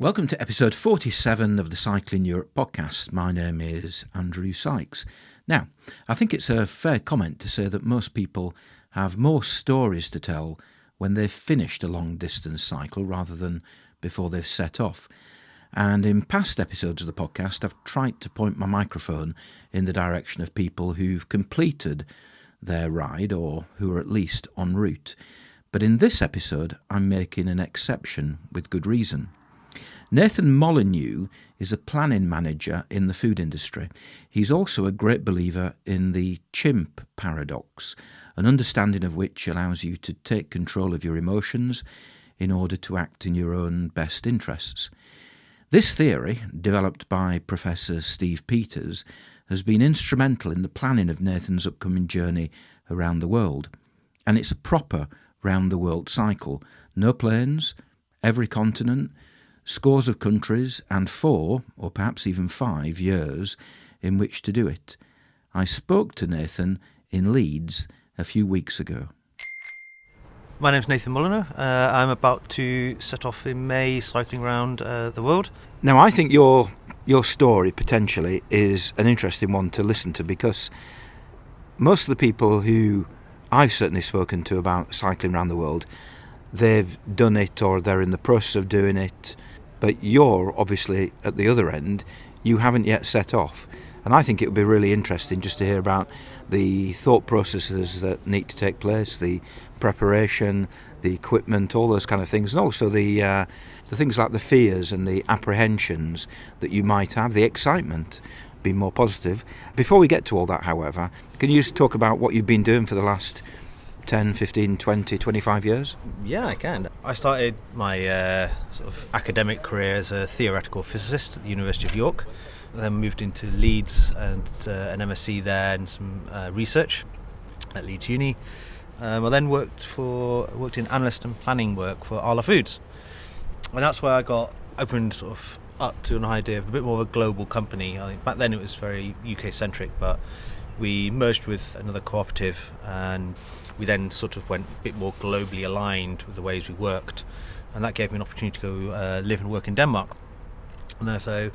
Welcome to episode 47 of the Cycling Europe podcast. My name is Andrew Sykes. Now, I think it's a fair comment to say that most people have more stories to tell when they've finished a long-distance cycle rather than before they've set off. And in past episodes of the podcast, I've tried to point my microphone in the direction of people who've completed their ride or who are at least en route. But in this episode, I'm making an exception with good reason. Nathan Molyneux is a planning manager in the food industry. He's also a great believer in the Chimp Paradox, an understanding of which allows you to take control of your emotions in order to act in your own best interests. This theory, developed by Professor Steve Peters, has been instrumental in the planning of Nathan's upcoming journey around the world. And it's a proper round-the-world cycle. No planes, every continent, scores of countries, and 4, or perhaps even 5 years in which to do it. I spoke to Nathan in Leeds a few weeks ago. My name's Nathan Molyneux. I'm about to set off in May cycling around the world. Now, I think your story potentially is an interesting one to listen to, because most of the people who I've certainly spoken to about cycling around the world, they've done it or they're in the process of doing it. But you're obviously at the other end. You haven't yet set off. And I think it would be really interesting just to hear about the thought processes that need to take place, the preparation, the equipment, all those kind of things, and also the things like the fears and the apprehensions that you might have, the excitement, be more positive. Before we get to all that, however, can you just talk about what you've been doing for the last 10, 15, 20, 25 years? Yeah, I can. I started my sort of academic career as a theoretical physicist at the University of York. I then moved into Leeds and an MSc there and some research at Leeds Uni. I then worked in analyst and planning work for Arla Foods. And that's where I got opened sort of up to an idea of a bit more of a global company. I think back then it was very UK-centric, but we merged with another cooperative and we then sort of went a bit more globally aligned with the ways we worked, and that gave me an opportunity to go live and work in Denmark. And so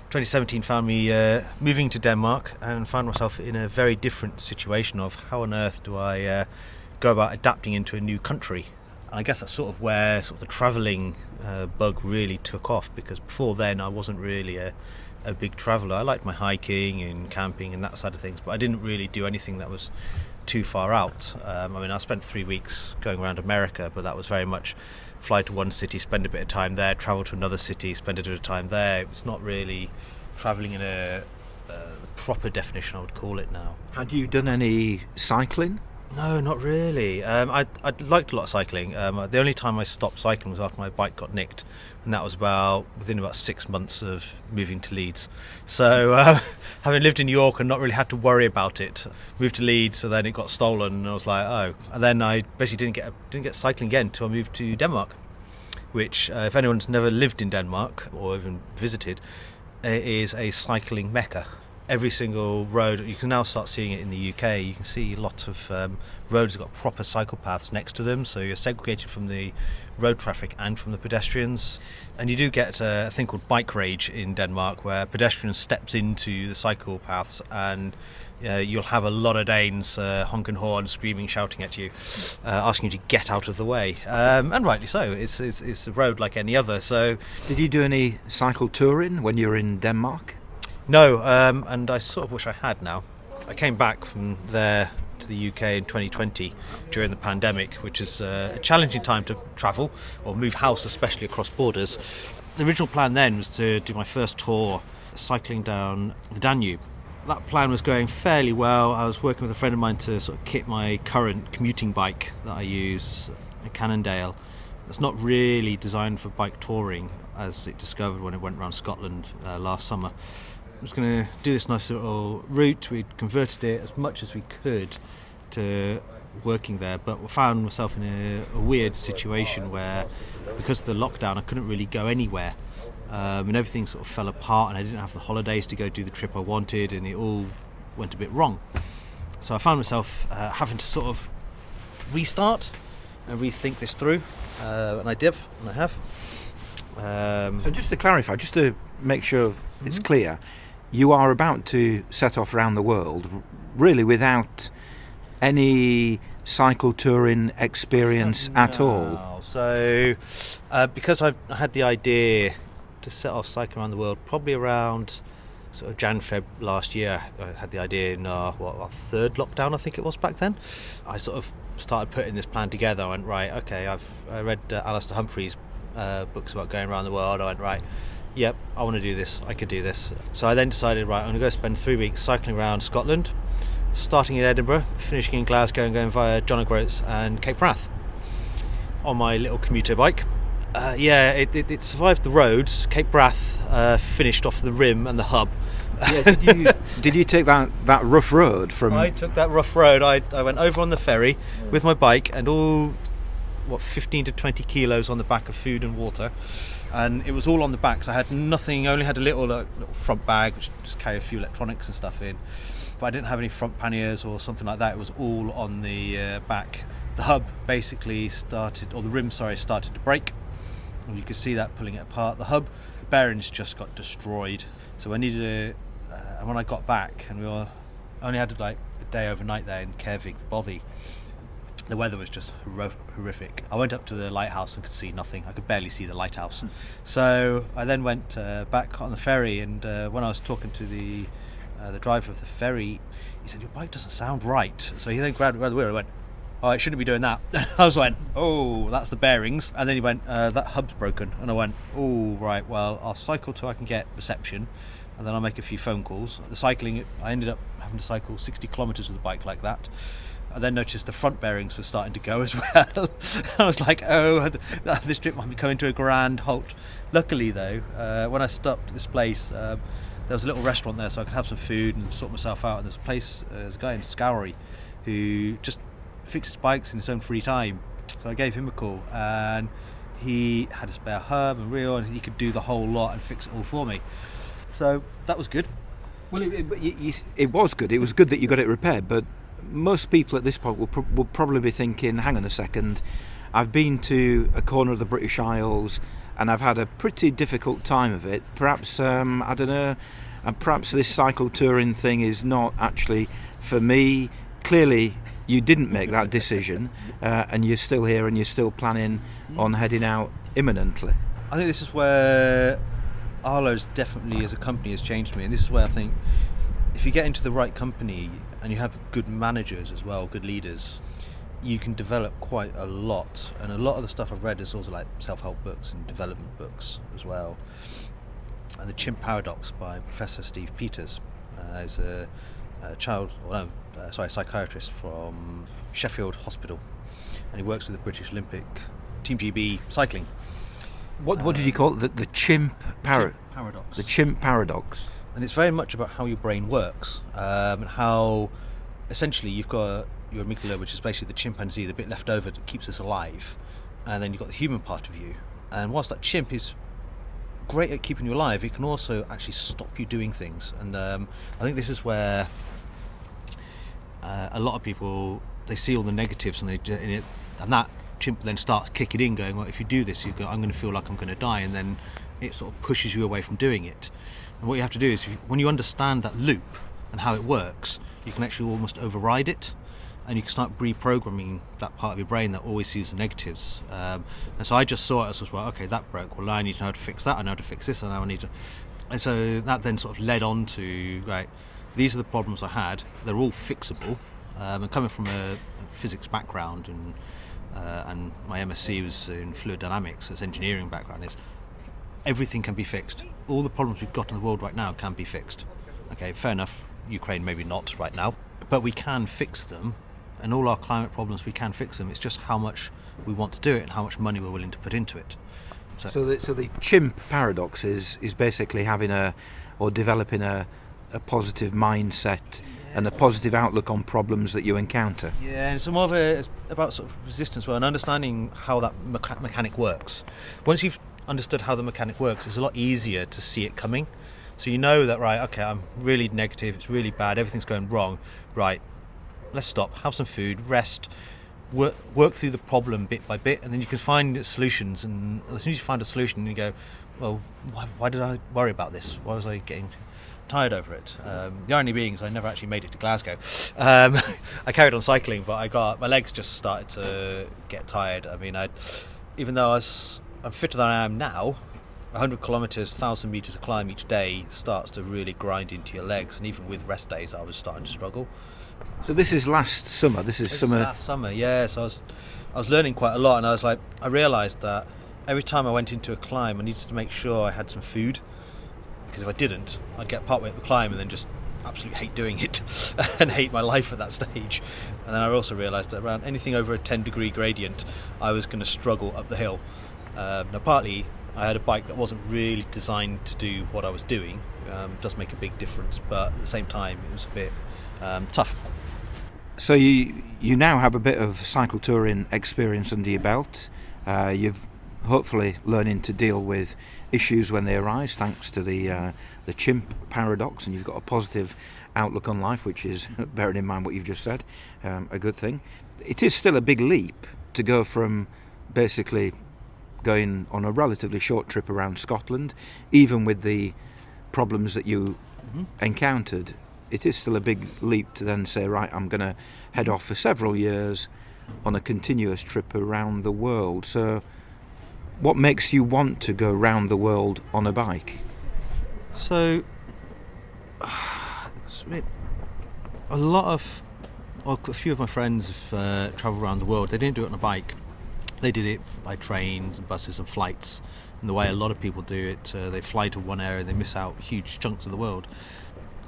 2017 found me moving to Denmark and found myself in a very different situation of how on earth do I go about adapting into a new country. And I guess that's sort of where sort of the travelling bug really took off, because before then I wasn't really a big traveller. I liked my hiking and camping and that side of things, but I didn't really do anything that was too far out. I spent 3 weeks going around America, but that was very much fly to one city, spend a bit of time there, travel to another city, spend a bit of time there. It was not really travelling in a proper definition, I would call it now. Had you done any cycling? No, not really. I liked a lot of cycling. The only time I stopped cycling was after my bike got nicked, and that was within about 6 months of moving to Leeds. So having lived in York and not really had to worry about it, moved to Leeds, so then it got stolen, and I was like, oh. And then I basically didn't get cycling again until I moved to Denmark, which, if anyone's never lived in Denmark or even visited, it is a cycling mecca. Every single road, you can now start seeing it in the UK, you can see lots of roads that have got proper cycle paths next to them, so you're segregated from the road traffic and from the pedestrians. And you do get a thing called bike rage in Denmark, where pedestrian steps into the cycle paths, and you'll have a lot of Danes honking horns, screaming, shouting at you, asking you to get out of the way. And rightly so, it's a road like any other. So, did you do any cycle touring when you were in Denmark? No, and I sort of wish I had now. I came back from there to the UK in 2020 during the pandemic, which is a challenging time to travel or move house, especially across borders. The original plan then was to do my first tour cycling down the Danube. That plan was going fairly well. I was working with a friend of mine to sort of kit my current commuting bike that I use, a Cannondale. It's not really designed for bike touring, as it discovered when it went around Scotland last summer. I was going to do this nice little route. We'd converted it as much as we could to working there, but I found myself in a weird situation where, because of the lockdown, I couldn't really go anywhere, and everything sort of fell apart, and I didn't have the holidays to go do the trip I wanted, and it all went a bit wrong. So I found myself having to sort of restart and rethink this through, and I have. So just to clarify, just to make sure it's clear, you are about to set off around the world really without any cycle touring experience at all. So because I had the idea to set off cycling around the world probably around sort of Jan-Feb last year. I had the idea in our third lockdown, I think it was back then. I sort of started putting this plan together. I went, right, okay, I read Alistair Humphrey's books about going around the world. I went, right, yep, I want to do this, I could do this. So I then decided, right, I'm going to go spend 3 weeks cycling around Scotland, starting in Edinburgh, finishing in Glasgow and going via John O'Groats and Cape Wrath on my little commuter bike. It survived the roads. Cape Wrath finished off the rim and the hub. Did you take that rough road from... I took that rough road. I went over on the ferry with my bike and all 15 to 20 kilos on the back of food and water, and it was all on the back, so I had nothing. I only had a little front bag which just carry a few electronics and stuff in, but I didn't have any front panniers or something like that. It was all on the back. The hub basically started to break, and you could see that pulling it apart. The hub bearings just got destroyed, so I needed and when I got back, and only had like a day overnight there in Kervig, the Bothy, the weather was just horrific. I went up to the lighthouse and could see nothing. I could barely see the lighthouse. So I then went back on the ferry, and when I was talking to the driver of the ferry, he said, "Your bike doesn't sound right." So he then grabbed the wheel and went, "Oh, it shouldn't be doing that." I was like, "Oh, that's the bearings." And then he went, "That hub's broken." And I went, "Oh, right, well, I'll cycle till I can get reception, and then I'll make a few phone calls." The cycling, I ended up having to cycle 60 kilometres with a bike like that. I then noticed the front bearings were starting to go as well. I was like, oh, this trip might be coming to a grand halt. Luckily, though, when I stopped at this place, there was a little restaurant there, so I could have some food and sort myself out. And there's a guy in Scoury who just fixes bikes in his own free time. So I gave him a call, and he had a spare hub and reel, and he could do the whole lot and fix it all for me. So that was good. Well, it was good. It was good that you got it repaired, but most people at this point will probably be thinking, hang on a second, I've been to a corner of the British Isles and I've had a pretty difficult time of it. Perhaps, I don't know, perhaps this cycle touring thing is not actually for me. Clearly, you didn't make that decision, and you're still here and you're still planning on heading out imminently. I think this is where Arlo's definitely as a company has changed me, and this is where I think if you get into the right company and you have good managers as well, good leaders, you can develop quite a lot. And a lot of the stuff I've read is also like self-help books and development books as well. And the Chimp Paradox by Professor Steve Peters is a psychiatrist from Sheffield Hospital, and he works with the British Olympic Team GB cycling. What did you call it? The Chimp Paradox. The Chimp Paradox. And it's very much about how your brain works, and how essentially you've got your amygdala, which is basically the chimpanzee, the bit left over that keeps us alive, and then you've got the human part of you. And whilst that chimp is great at keeping you alive, it can also actually stop you doing things. And I think this is where a lot of people, they see all the negatives and that chimp then starts kicking in, going, well, if you do this, I'm going to feel like I'm going to die, and then it sort of pushes you away from doing it. And what you have to do is, when you understand that loop and how it works, you can actually almost override it, and you can start reprogramming that part of your brain that always sees the negatives. And so I just saw it as, well, okay, that broke. Well, now I need to know how to fix that. I know how to fix this, and now I need to. And so that then sort of led on to, right, these are the problems I had. They're all fixable. And coming from a physics background, and my MSc was in fluid dynamics, so it's engineering background, is everything can be fixed. All the problems we've got in the world right now can be fixed. Okay, fair enough, Ukraine maybe not right now, but we can fix them, and all our climate problems, we can fix them. It's just how much we want to do it and how much money we're willing to put into it. So the Chimp Paradox is basically developing a positive mindset and a positive outlook on problems that you encounter. Yeah, and some of it is about sort of resistance, and understanding how that mechanic works. Once you've understood how the mechanic works, it's a lot easier to see it coming. So you know that, right, okay, I'm really negative, it's really bad, everything's going wrong. Right, let's stop, have some food, rest, work through the problem bit by bit, and then you can find solutions. And as soon as you find a solution, you go, well, why did I worry about this? Why was I getting tired over it? The irony being is I never actually made it to Glasgow. I carried on cycling, but my legs just started to get tired. I mean, even though I'm fitter than I am now, 100 kilometres, 1,000 metres of climb each day starts to really grind into your legs, and even with rest days I was starting to struggle. So this is last summer. This is summer. Last summer, yeah. So I was learning quite a lot, and I realised that every time I went into a climb I needed to make sure I had some food, because if I didn't I'd get partway up the climb and then just absolutely hate doing it and hate my life at that stage. And then I also realised that around anything over a 10-degree gradient I was going to struggle up the hill. Now partly I had a bike that wasn't really designed to do what I was doing. It does make a big difference, but at the same time it was a bit tough. So you now have a bit of cycle touring experience under your belt. You've hopefully learning to deal with issues when they arise, thanks to the Chimp Paradox, and you've got a positive outlook on life, which is, bearing in mind what you've just said, a good thing. It is still a big leap to go from basically going on a relatively short trip around Scotland, even with the problems that you encountered. It is still a big leap to then say, right, I'm going to head off for several years on a continuous trip around the world. So what makes you want to go round the world on a bike? So a few of my friends have travelled around the world. They didn't do it on a bike. They did it by trains and buses and flights. And the way a lot of people do it, they fly to one area and they miss out huge chunks of the world.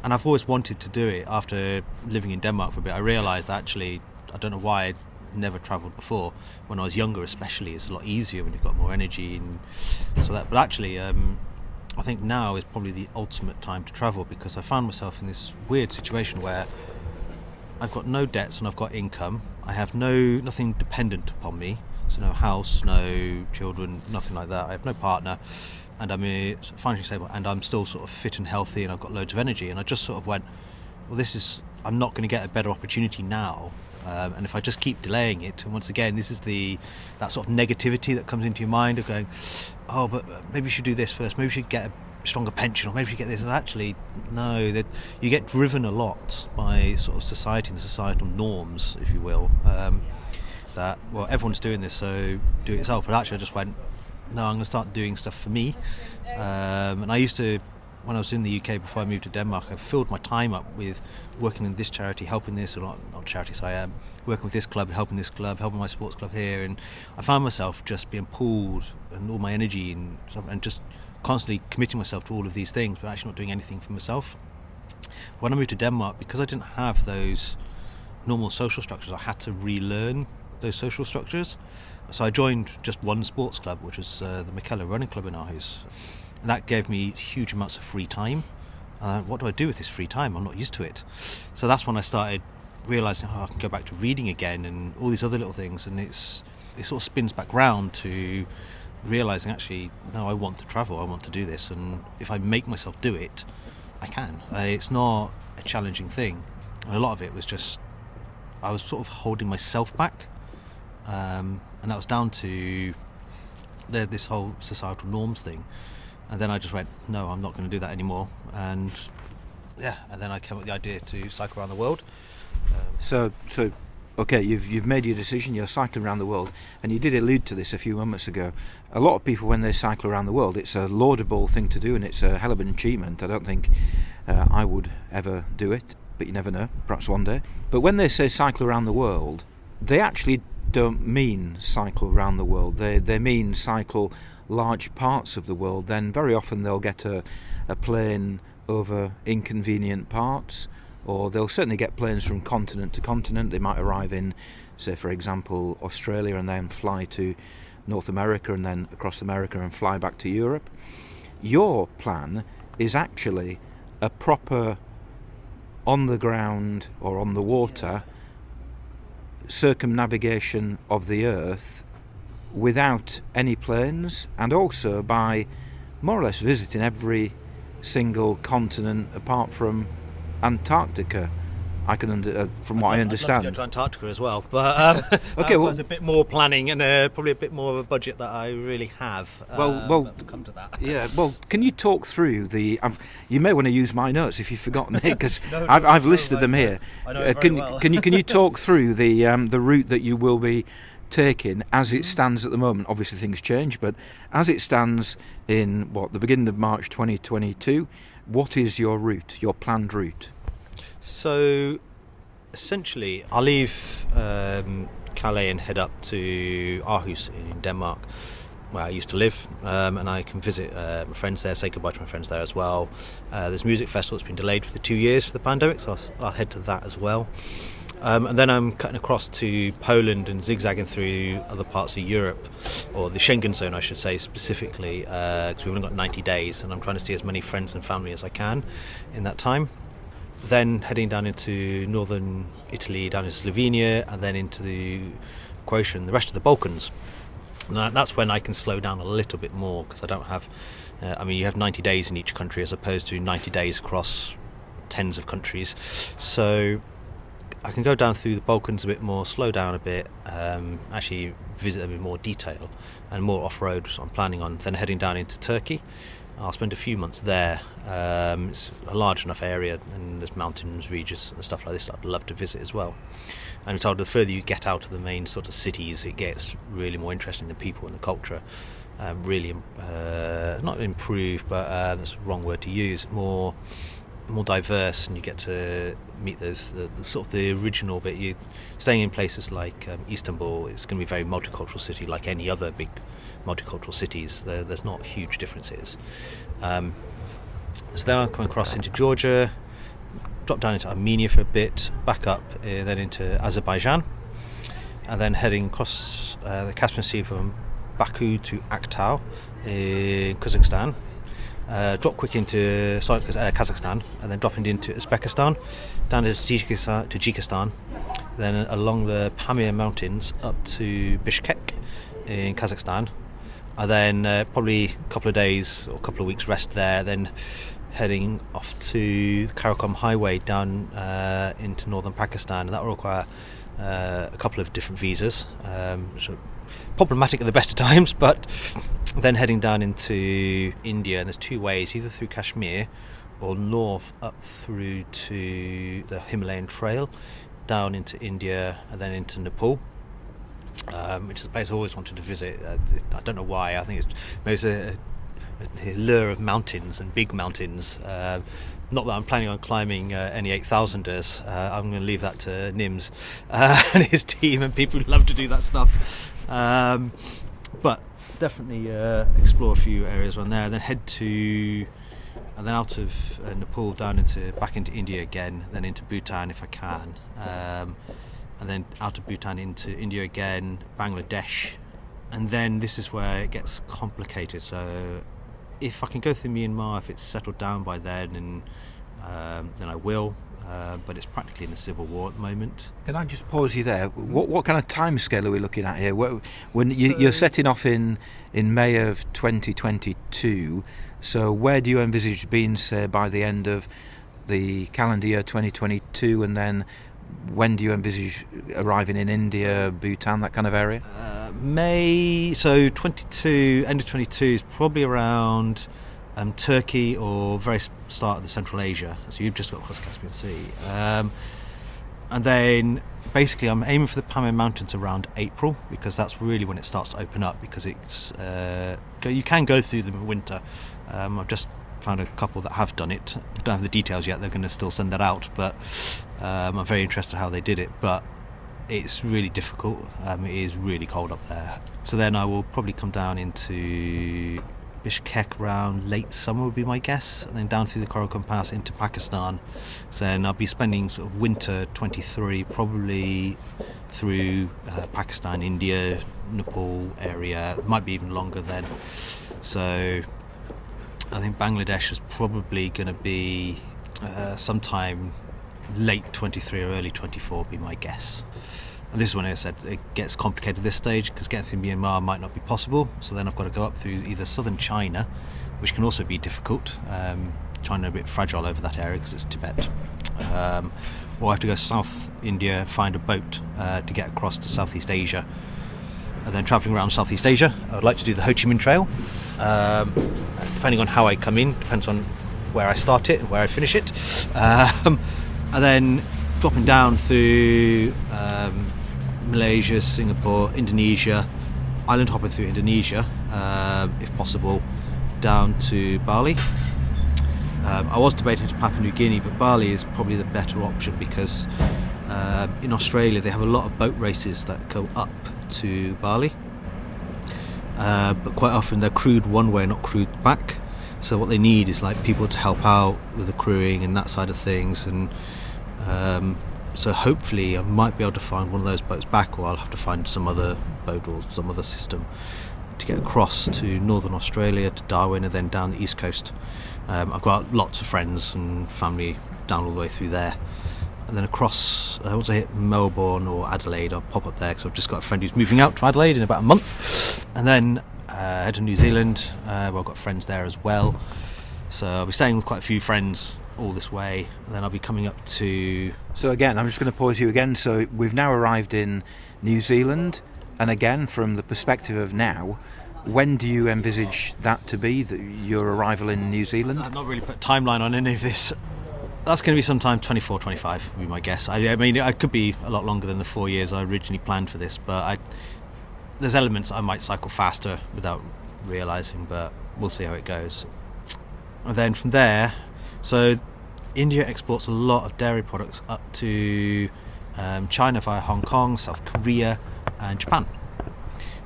And I've always wanted to do it. After living in Denmark for a bit, I realised actually, I don't know why I'd never travelled before. When I was younger especially, it's a lot easier when you've got more energy and so that. But actually, I think now is probably the ultimate time to travel, because I found myself in this weird situation where I've got no debts and I've got income. I have nothing dependent upon me. So no house, no children, nothing like that. I have no partner, and I'm financially stable, and I'm still sort of fit and healthy, and I've got loads of energy. And I just sort of went, well, I'm not going to get a better opportunity now, and if I just keep delaying it, and once again, this is that sort of negativity that comes into your mind of going, oh, but maybe you should do this first, maybe you should get a stronger pension, or maybe you should get this. And actually, no, you get driven a lot by sort of society and societal norms, if you will. That, well, everyone's doing this, so do it yourself. But actually I just went, no, I'm going to start doing stuff for me. And I used to, when I was in the UK before I moved to Denmark, I filled my time up with working in this charity, helping this, or not charities, I am working with this club, helping this club, helping my sports club here. And I found myself just being pulled, and all my energy and just constantly committing myself to all of these things, but actually not doing anything for myself. When I moved to Denmark, because I didn't have those normal social structures, I had to relearn those social structures. So I joined just one sports club, which was the McKellar Running Club in Aarhus, and that gave me huge amounts of free time. What do I do with this free time? I'm not used to it. So that's when I started realising, I can go back to reading again and all these other little things, and it sort of spins back round to realising, actually, no, I want to travel, I want to do this, and if I make myself do it, I can. It's not a challenging thing, and a lot of it was just, I was sort of holding myself back. And that was down to this whole societal norms thing. And then I just went, no, I'm not going to do that anymore. And then I came up with the idea to cycle around the world. So okay, you've made your decision, you're cycling around the world, and you did allude to this a few moments ago. A lot of people, when they cycle around the world, it's a laudable thing to do, and it's a hell of an achievement. I don't think I would ever do it, but you never know, perhaps one day. But when they say cycle around the world, they actually don't mean cycle around the world. They mean cycle large parts of the world. Then very often they'll get a plane over inconvenient parts, or they'll certainly get planes from continent to continent. They might arrive in, say for example, Australia, and then fly to North America, and then across America and fly back to Europe. Your plan is actually a proper on the ground or on the water circumnavigation of the Earth without any planes, and also by more or less visiting every single continent apart from Antarctica. from what I understand. I'd love to go to Antarctica as well, but there's a bit more planning and probably a bit more of a budget that I really have. Well, we'll come to that. Yeah. Well, can you talk through you may want to use my notes if you've forgotten it, because I've listed them here. I know it very well. Can you talk through the route that you will be taking as it stands at the moment? Obviously, things change, but as it stands in the beginning of March 2022, what is your route, your planned route? So, essentially, I'll leave Calais and head up to Aarhus in Denmark, where I used to live, and I can visit my friends there, say goodbye to my friends there as well. There's a music festival that's been delayed for the 2 years for the pandemic, so I'll head to that as well. And then I'm cutting across to Poland and zigzagging through other parts of Europe, or the Schengen zone I should say specifically, because we've only got 90 days and I'm trying to see as many friends and family as I can in that time. Then heading down into northern Italy, down into Slovenia, and then into Croatia and the rest of the Balkans. And that's when I can slow down a little bit more, because I don't have... you have 90 days in each country as opposed to 90 days across tens of countries. So I can go down through the Balkans a bit more, slow down a bit, actually visit them in more detail and more off-road. So I'm planning on then heading down into Turkey. I'll spend a few months there. It's a large enough area and there's mountains, regions and stuff like this that I'd love to visit as well. And I'm told the further you get out of the main sort of cities, it gets really more interesting, the people and the culture. Really, not improve, but that's the wrong word to use, more diverse, and you get to meet those the sort of the original bit. You staying in places like Istanbul, it's going to be a very multicultural city, like any other big multicultural cities. There's not huge differences. So then I'll come across into Georgia, drop down into Armenia for a bit, back up, then into Azerbaijan, and then heading across the Caspian Sea from Baku to Aktau in Kazakhstan. Drop quick into Kazakhstan, and then dropping into Uzbekistan, down to Tajikistan, then along the Pamir Mountains up to Bishkek in Kazakhstan, and then probably a couple of days or a couple of weeks rest there, then heading off to the Karakoram Highway down into northern Pakistan, and that will require a couple of different visas, which are problematic at the best of times, but then heading down into India, and there's two ways, either through Kashmir or north up through to the Himalayan Trail, down into India and then into Nepal, which is a place I always wanted to visit. I don't know why. I think it's a allure of mountains and big mountains. Not that I'm planning on climbing any 8,000ers. I'm going to leave that to Nims and his team and people who love to do that stuff. But definitely explore a few areas around there, then head to, and then out of Nepal back into India again, then into Bhutan if I can, and then out of Bhutan into India again, Bangladesh, and then this is where it gets complicated. So if I can go through Myanmar, if it's settled down by then, and then I will. But it's practically in a civil war at the moment. Can I just pause you there? What kind of time scale are we looking at here? When you're setting off in May of 2022, so where do you envisage being, say, by the end of the calendar year 2022, and then when do you envisage arriving in India, Bhutan, that kind of area? May, so 22, end of 22 is probably around Turkey or very start of the Central Asia, so you've just got across the Caspian Sea, and then basically I'm aiming for the Pamir Mountains around April, because that's really when it starts to open up, because it's you can go through them in winter. I've just found a couple that have done it. I don't have the details yet, they're going to still send that out, but I'm very interested how they did it, but it's really difficult. It is really cold up there. So then I will probably come down into Bishkek around late summer would be my guess, and then down through the Karakoram Pass into Pakistan. So then I'll be spending sort of winter 23 probably through Pakistan, India, Nepal area. It might be even longer then. So I think Bangladesh is probably going to be sometime late 23 or early 24 would be my guess. And this is when I said it gets complicated at this stage, because getting through Myanmar might not be possible. So then I've got to go up through either southern China, which can also be difficult. China a bit fragile over that area because it's Tibet. or I have to go South India, find a boat to get across to Southeast Asia. And then travelling around Southeast Asia, I would like to do the Ho Chi Minh Trail. Depending on how I come in, depends on where I start it and where I finish it. And then dropping down through Malaysia, Singapore, Indonesia, island hopping through Indonesia, if possible, down to Bali. I was debating to Papua New Guinea, but Bali is probably the better option because in Australia they have a lot of boat races that go up to Bali, but quite often they're crewed one way, not crewed back. So what they need is like people to help out with the crewing and that side of things, and so hopefully I might be able to find one of those boats back, or I'll have to find some other boat or some other system to get across to northern Australia, to Darwin, and then down the east coast. I've got lots of friends and family down all the way through there, and then across, once I hit Melbourne or Adelaide, I'll pop up there because I've just got a friend who's moving out to Adelaide in about a month, and then head to New Zealand. Well, I've got friends there as well, so I'll be staying with quite a few friends all this way, and then I'll be coming up to... So again, I'm just going to pause you again. So we've now arrived in New Zealand, and again, from the perspective of now, when do you envisage that to be, your arrival in New Zealand? I've not really put a timeline on any of this. That's going to be sometime 24, 25 would be my guess. I mean, it could be a lot longer than the 4 years I originally planned for this, but there's elements I might cycle faster without realising, but we'll see how it goes. And then from there, so India exports a lot of dairy products up to China via Hong Kong, South Korea and Japan.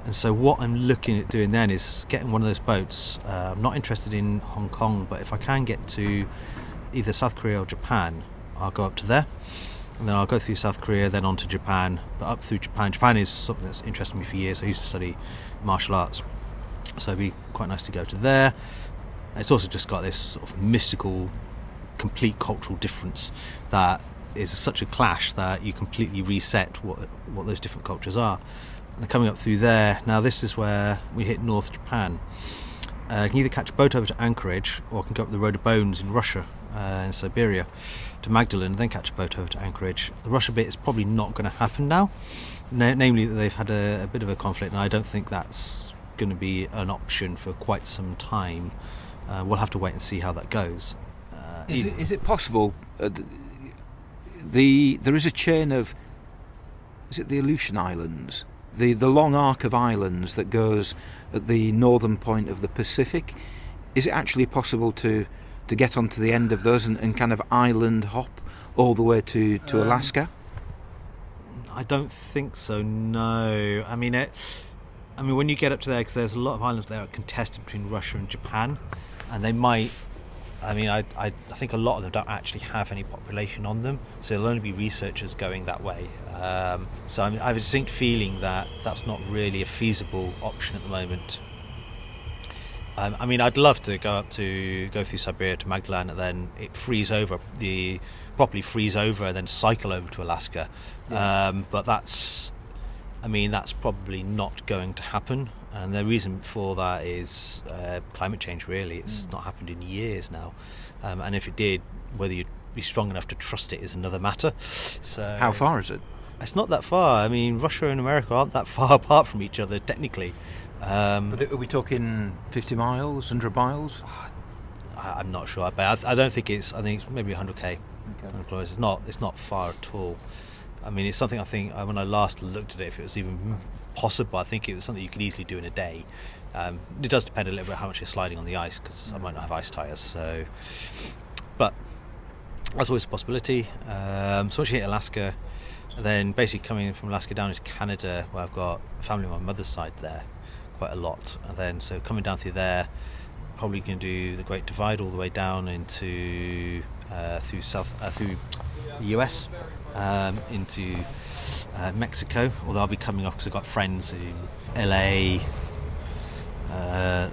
And so what I'm looking at doing then is getting one of those boats. I'm not interested in Hong Kong, but if I can get to either South Korea or Japan, I'll go up to there, and then I'll go through South Korea, then on to Japan, but up through Japan. Japan is something that's interested me for years. I used to study martial arts, so it'd be quite nice to go to there. It's also just got this sort of mystical, complete cultural difference that is such a clash that you completely reset what those different cultures are. And coming up through there, now this is where we hit North Japan. You can either catch a boat over to Anchorage, or I can go up the Road of Bones in Russia, in Siberia, to Magdalene, and then catch a boat over to Anchorage. The Russia bit is probably not going to happen now, namely that they've had a bit of a conflict, and I don't think that's going to be an option for quite some time. We'll have to wait and see how that goes. Is it possible? There is a chain of, is it the Aleutian Islands? The long arc of islands that goes at the northern point of the Pacific. Is it actually possible to get onto the end of those and kind of island hop all the way to Alaska? I don't think so, no. I mean, when you get up to there, because there's a lot of islands there are contested between Russia and Japan, and they might... I think a lot of them don't actually have any population on them, so there'll only be researchers going that way. So I have a distinct feeling that that's not really a feasible option at the moment. I'd love to go through Siberia to Magdalene, and then it properly freeze over, and then cycle over to Alaska. Yeah. But that's probably not going to happen. And the reason for that is climate change, really. It's not happened in years now. And if it did, whether you'd be strong enough to trust it is another matter. So how far is it? It's not that far. I mean, Russia and America aren't that far apart from each other, technically. But are we talking 50 miles, 100 miles? I'm not sure. But I don't think it's... I think it's maybe 100k. Okay. It's not far at all. I mean, it's something I think when I last looked at it, if it was even possible, I think it was something you could easily do in a day. It does depend a little bit how much you're sliding on the ice, because I might not have ice tyres. So, but that's always a possibility. So once you hit Alaska, and then basically coming from Alaska down into Canada, where I've got family on my mother's side there, quite a lot. And then so coming down through there, probably going to do the Great Divide all the way down into through the US. Into Mexico, although I'll be coming off because I've got friends in LA,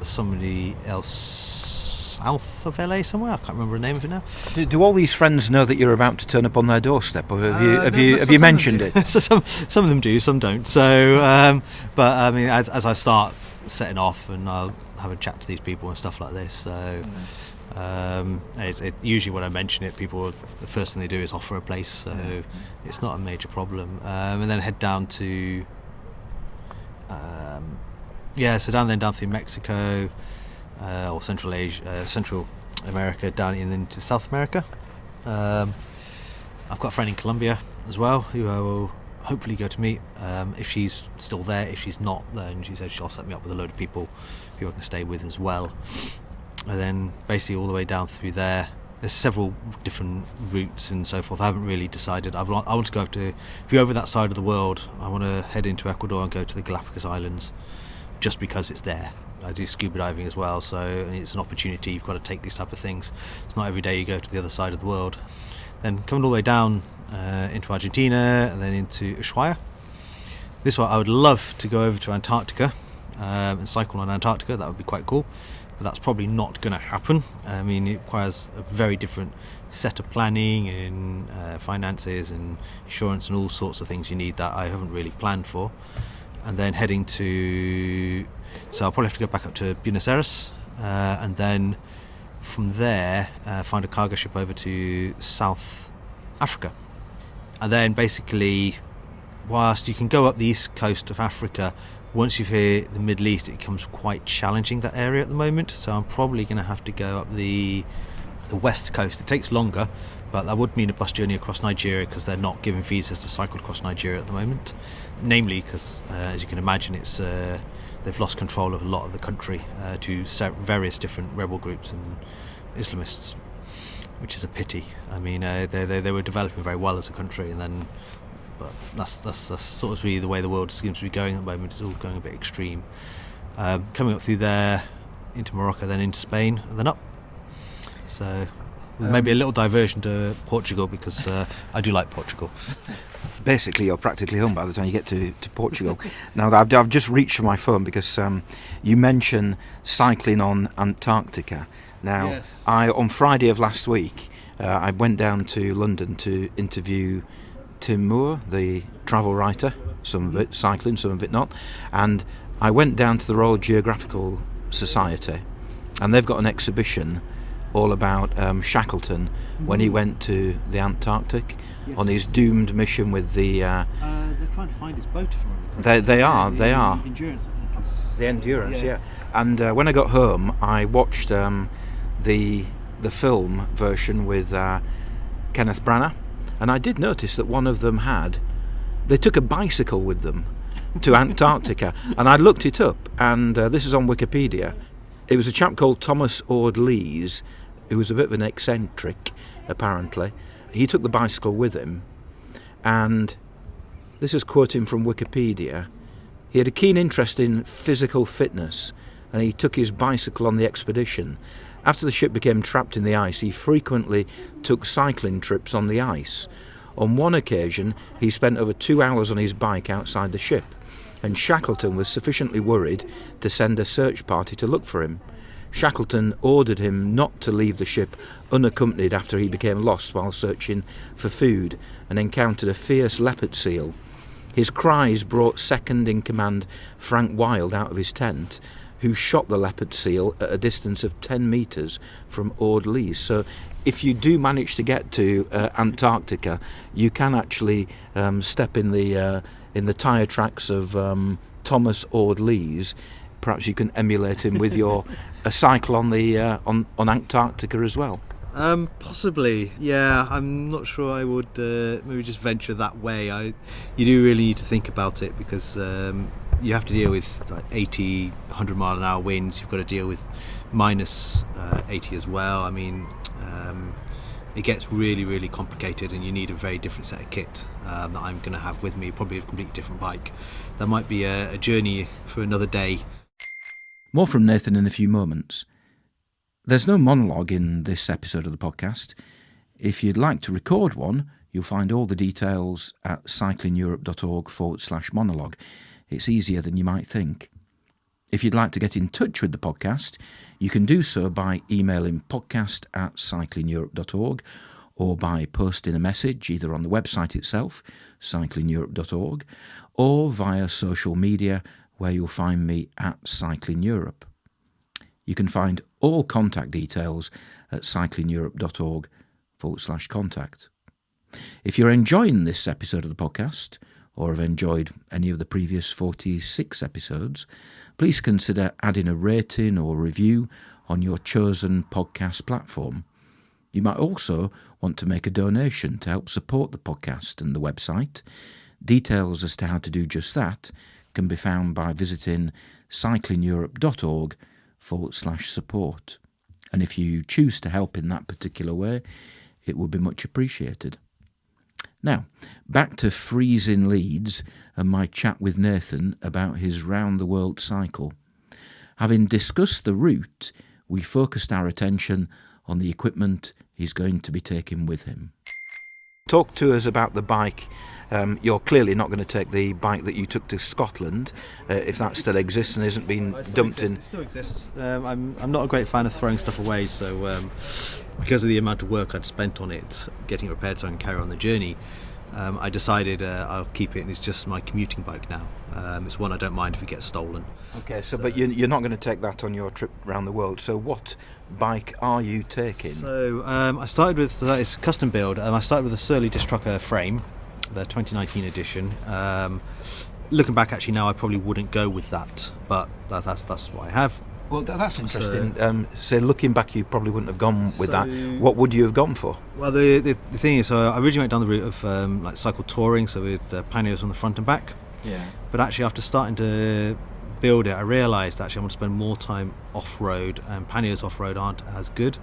somebody else south of LA somewhere, I can't remember the name of it now. Do all these friends know that you're about to turn up on their doorstep, or have you mentioned it? So some of them do, some don't. So, but I mean, as I start setting off and I'll have a chat to these people and stuff like this. So usually when I mention it, people, the first thing they do is offer a place, so it's not a major problem. And then head down to down through Mexico or Central Asia, Central America, down into South America. I've got a friend in Colombia as well who I will hopefully go to meet if she's still there. If she's not, then she said she'll set me up with a load of people who I can stay with as well. And then basically all the way down through there, there's several different routes and so forth. I haven't really decided. I want to go if you're over that side of the world, I want to head into Ecuador and go to the Galapagos Islands, just because it's there. I do scuba diving as well, so it's an opportunity. You've got to take these type of things. It's not every day you go to the other side of the world. Then coming all the way down into Argentina and then into Ushuaia. This one I would love to go over to Antarctica and cycle on Antarctica. That would be quite cool, but that's probably not going to happen. I mean, it requires a very different set of planning and finances and insurance and all sorts of things you need that I haven't really planned for. And then heading to, so I'll probably have to go back up to Buenos Aires and then from there find a cargo ship over to South Africa. And then basically, whilst you can go up the east coast of Africa, once you've hit the Middle East, it becomes quite challenging, that area at the moment. So I'm probably going to have to go up the west coast. It takes longer, but that would mean a bus journey across Nigeria, because they're not giving visas to cycle across Nigeria at the moment. Namely because, as you can imagine, it's they've lost control of a lot of the country to various different rebel groups and Islamists, which is a pity. I mean, they were developing very well as a country, and then, but that's sort of really the way the world seems to be going at the moment. It's all going a bit extreme. Coming up through there into Morocco, then into Spain, and then up. So maybe a little diversion to Portugal, because I do like Portugal. Basically, you're practically home by the time you get to Portugal. Now, I've just reached for my phone because you mentioned cycling on Antarctica. Now, yes. On Friday of last week, I went down to London to interview Tim Moore, the travel writer, some of it cycling, some of it not, and I went down to the Royal Geographical Society, and they've got an exhibition all about Shackleton when he went to the Antarctic on his doomed mission with the... they're trying to find his boat, if I remember correctly. They are. Endurance, I think. The Endurance, yeah. And when I got home, I watched the film version with Kenneth Branagh, and I did notice that one of them they took a bicycle with them to Antarctica, and I looked it up, and this is on Wikipedia. It was a chap called Thomas Ord-Lees, who was a bit of an eccentric, apparently. He took the bicycle with him, and this is quoting from Wikipedia. He had a keen interest in physical fitness, and he took his bicycle on the expedition. After the ship became trapped in the ice, he frequently took cycling trips on the ice. On one occasion, he spent over 2 hours on his bike outside the ship, and Shackleton was sufficiently worried to send a search party to look for him. Shackleton ordered him not to leave the ship unaccompanied after he became lost while searching for food and encountered a fierce leopard seal. His cries brought second-in-command Frank Wild out of his tent, who shot the leopard seal at a distance of 10 metres from Ord-Lees. So if you do manage to get to Antarctica, you can actually step in the tyre tracks of Thomas Ord-Lees. Perhaps you can emulate him with a cycle on Antarctica as well. Possibly, yeah. I'm not sure I would maybe just venture that way. You do really need to think about it, because you have to deal with like 80, 100 mile an hour winds. You've got to deal with minus 80 as well. I mean, it gets really, really complicated, and you need a very different set of kit that I'm going to have with me, probably a completely different bike. That might be a journey for another day. More from Nathan in a few moments. There's no monologue in this episode of the podcast. If you'd like to record one, you'll find all the details at cyclingeurope.org/monologue. It's easier than you might think. If you'd like to get in touch with the podcast, you can do so by emailing podcast@cyclingeurope.org or by posting a message either on the website itself, cyclingeurope.org, or via social media, where you'll find me at Cycling Europe. You can find all contact details at cyclingeurope.org/contact. If you're enjoying this episode of the podcast, or have enjoyed any of the previous 46 episodes, please consider adding a rating or review on your chosen podcast platform. You might also want to make a donation to help support the podcast and the website. Details as to how to do just that can be found by visiting cyclingeurope.org/support. And if you choose to help in that particular way, it would be much appreciated. Now, back to freezing Leeds and my chat with Nathan about his round-the-world cycle. Having discussed the route, we focused our attention on the equipment he's going to be taking with him. Talk to us about the bike. You're clearly not going to take the bike that you took to Scotland, if that still exists and isn't been dumped in. It still exists. I'm not a great fan of throwing stuff away, so because of the amount of work I'd spent on it, getting it repaired so I can carry on the journey, I decided I'll keep it, and it's just my commuting bike now. It's one I don't mind if it gets stolen. Okay, so but you're not going to take that on your trip around the world. So what bike are you taking? So I started with, it's custom build. I started with a Surly Disc Trucker frame, the 2019 edition. Looking back, actually, now I probably wouldn't go with that, but that's what I have. Well, that's interesting. So looking back, you probably wouldn't have gone with that. What would you have gone for? Well, the thing is, I originally went down the route of like cycle touring, so with panniers on the front and back. Yeah. But actually, after starting to build it, I realised actually I want to spend more time off-road, and panniers off-road aren't as good.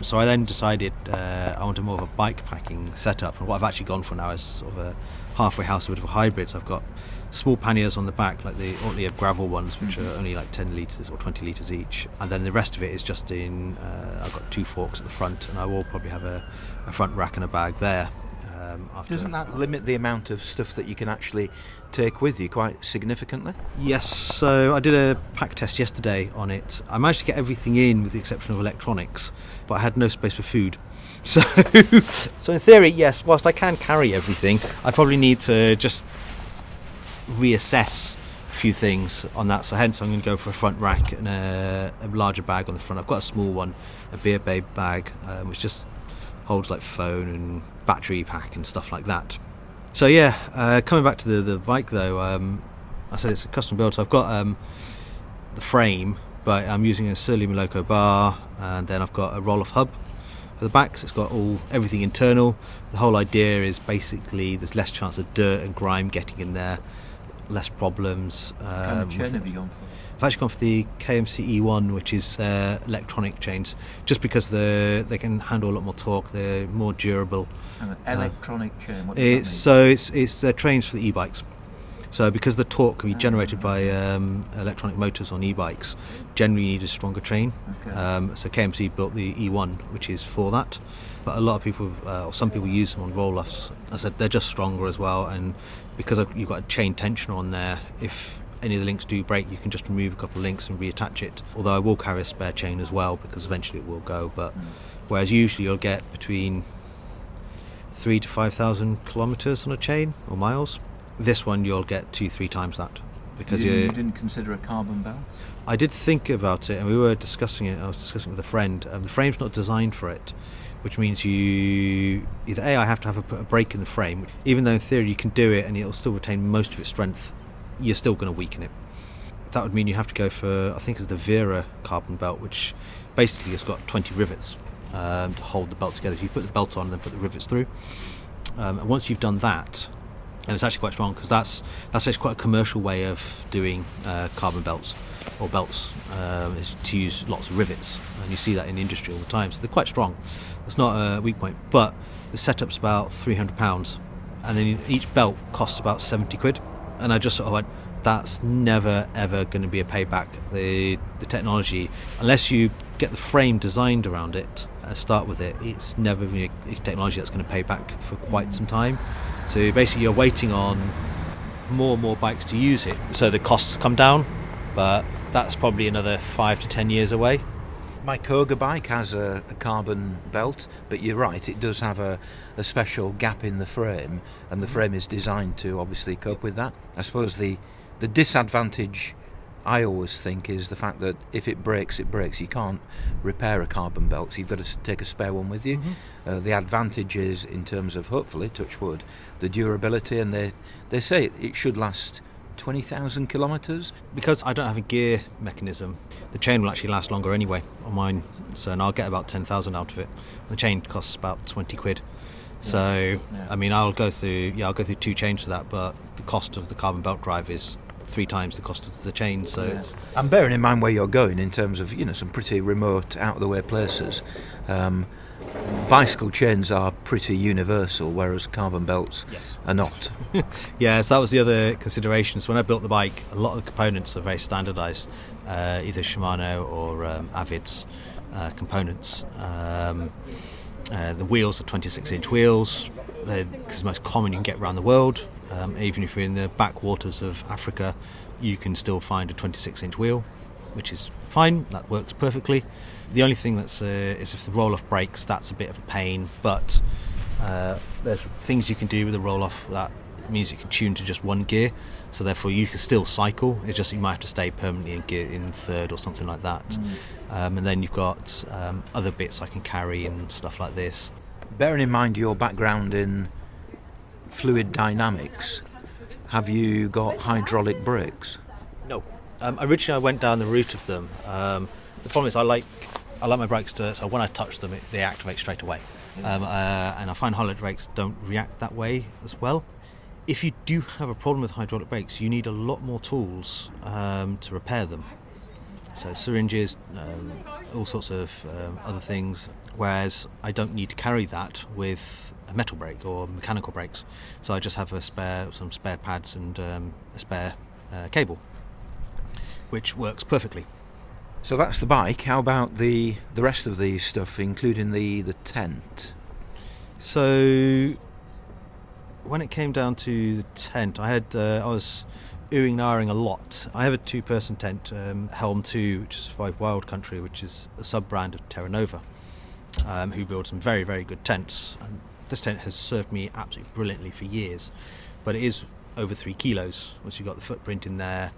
So I then decided I wanted more of a bike packing setup, and what I've actually gone for now is sort of a halfway house, a bit of a hybrid. So I've got small panniers on the back, like the Ortlieb gravel ones, which are only like 10 litres or 20 litres each, and then the rest of it is just in I've got 2 forks at the front, and I will probably have a front rack and a bag there. Doesn't that limit the amount of stuff that you can actually take with you quite significantly? Yes, so I did a pack test yesterday on it. I managed to get everything in with the exception of electronics, but I had no space for food. So in theory, yes, whilst I can carry everything, I probably need to just reassess a few things on that. So hence I'm going to go for a front rack and a larger bag on the front. I've got a small one, a Beer Babe bag, which just holds like phone and battery pack and stuff like that. So yeah, coming back to the bike though, I said it's a custom build, so I've got the frame, but I'm using a Surly Moloko bar, and then I've got a roll-off hub for the back, so it's got everything internal. The whole idea is basically there's less chance of dirt and grime getting in there, less problems. What kind of chain have you gone for? I've actually gone for the KMC E1, which is electronic chains, just because they can handle a lot more torque, they're more durable. An electronic chain, what does that mean? So it's trains for the e-bikes. So because the torque can be generated by electronic motors on e-bikes, generally you need a stronger chain. Okay. So KMC built the E1, which is for that. But a lot of people, or some people, use them on roll-offs. As I said, they're just stronger as well, and because you've got a chain tensioner on there, if any of the links do break, you can just remove a couple of links and reattach it. Although I will carry a spare chain as well, because eventually it will go. But whereas usually you'll get between 3,000 to 5,000 kilometres on a chain, or miles, this one you'll get 2-3 times that. Because you didn't consider a carbon belt? I did think about it, and we were discussing it. I was discussing it with a friend. The frame's not designed for it, which means you either I have to put a brake in the frame, even though in theory you can do it and it'll still retain most of its strength, you're still going to weaken it. That would mean you have to go for, I think it's the Vera carbon belt, which basically has got 20 rivets to hold the belt together. So you put the belt on and then put the rivets through. And once you've done that, and it's actually quite strong, because that's actually quite a commercial way of doing carbon belts or belts, is to use lots of rivets, and you see that in the industry all the time. So they're quite strong. It's not a weak point, but the setup's about £300, and then each belt costs about 70 quid. And I just sort of went, that's never ever going to be a payback. The technology, unless you get the frame designed around it and start with it, it's never going to be a technology that's going to pay back for quite some time. So basically you're waiting on more and more bikes to use it, so the costs come down, but that's probably another 5 to 10 years away. My Koga bike has a carbon belt, but you're right, it does have a special gap in the frame, and the frame is designed to obviously cope with that. I suppose the disadvantage I always think is the fact that if it breaks, it breaks. You can't repair a carbon belt, so you've got to take a spare one with you. The advantage is, in terms of, hopefully, touch wood, the durability, and they say it should last 20,000 kilometres. Because I don't have a gear mechanism, the chain will actually last longer anyway on mine, so and I'll get about 10,000 out of it. The chain costs about 20 quid. So, I mean, I'll go through 2 chains for that, but the cost of the carbon belt drive is 3 times the cost of the chain. So it's... And bearing in mind where you're going in terms of, some pretty remote, out-of-the-way places, bicycle chains are pretty universal, whereas carbon belts are not. Yeah, so that was the other consideration. So when I built the bike, a lot of the components are very standardised, either Shimano or Avid's components. The wheels are 26-inch wheels. They're the most common you can get around the world. Even if you're in the backwaters of Africa, you can still find a 26-inch wheel, which is fine. That works perfectly. The only thing is if the roll-off breaks, that's a bit of a pain. But there's things you can do with the roll-off that means you can tune to just one gear. So therefore, you can still cycle. It's just you might have to stay permanently in gear in third or something like that. And then you've got other bits I can carry and stuff like this. Bearing in mind your background in fluid dynamics, have you got hydraulic brakes? No. Originally, I went down the route of them. The problem is I like my brakes so when I touch them, they activate straight away. And I find hydraulic brakes don't react that way as well. If you do have a problem with hydraulic brakes, you need a lot more tools to repair them. So syringes, all sorts of other things, whereas I don't need to carry that with a metal brake or mechanical brakes. So I just have some spare pads and a spare cable, which works perfectly. So that's the bike. How about the rest of the stuff, including the tent? So when it came down to the tent, I was oohing and ahhing a lot. I have a 2-person tent, Helm 2, which is by Wild Country, which is a sub-brand of Terra Nova, who build some very, very good tents. And this tent has served me absolutely brilliantly for years, but it is over 3 kilos once you've got the footprint in there.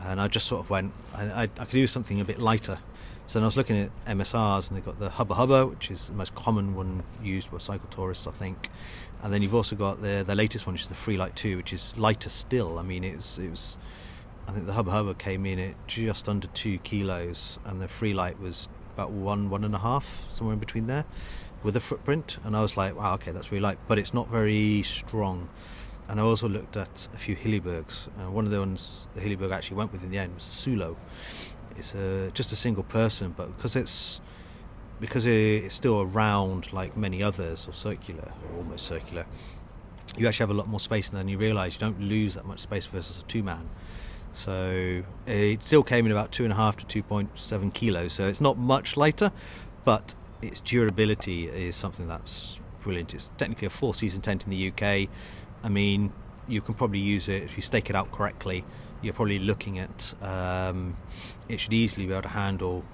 And I just sort of went, I could do something a bit lighter. So then I was looking at MSRs, and they've got the Hubba Hubba, which is the most common one used by cycle tourists, I think. And then you've also got the latest one, which is the Freelite 2, which is lighter still. I mean, it was I think the Hubba Hubba came in at just under 2 kilos, and the Freelite was about 1.5, somewhere in between there, with a footprint. And I was like, wow, okay, that's really light, but it's not very strong. And I also looked at a few Hillebergs. One of the ones the Hilleberg actually went with in the end was a Sulo. It's just a single person, but because it's still round like many others, or circular, or almost circular, you actually have a lot more space, and then you realise you don't lose that much space versus a 2-man. So it still came in about 2.5 to 2.7 kilos, so it's not much lighter, but its durability is something that's brilliant. It's technically a 4-season tent in the UK. I mean, you can probably use it if you stake it out correctly. You're probably looking at it should easily be able to handle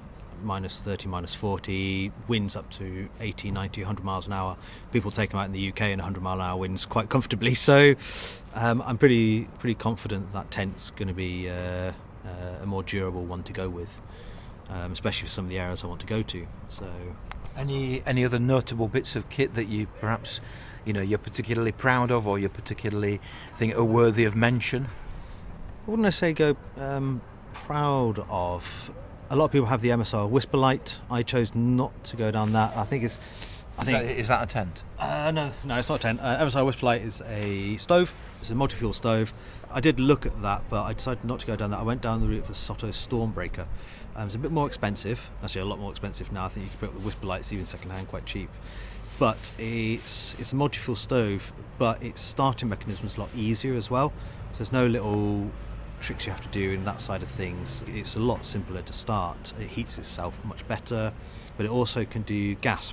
minus 30, minus 40, winds up to 80, 90, 100 miles an hour. People take them out in the UK in 100 mile an hour winds quite comfortably. So I'm pretty confident that tent's going to be a more durable one to go with, especially for some of the areas I want to go to. So, any other notable bits of kit that you perhaps you're particularly proud of, or you particularly think are worthy of mention? I wouldn't say go proud of. A lot of people have the MSR Whisper Light. I chose not to go down that. Is that a tent? No, it's not a tent. MSR Whisper Light is a stove. It's a multi-fuel stove. I did look at that, but I decided not to go down that. I went down the route of the Soto Stormbreaker. It's a bit more expensive. Actually, a lot more expensive now. I think you can pick up the Whisper Lights even second-hand quite cheap. But it's a multi-fuel stove, but its starting mechanism is a lot easier as well. So there's no little tricks you have to do in that side of things. It's a lot simpler to start. It heats itself much better, but it also can do gas,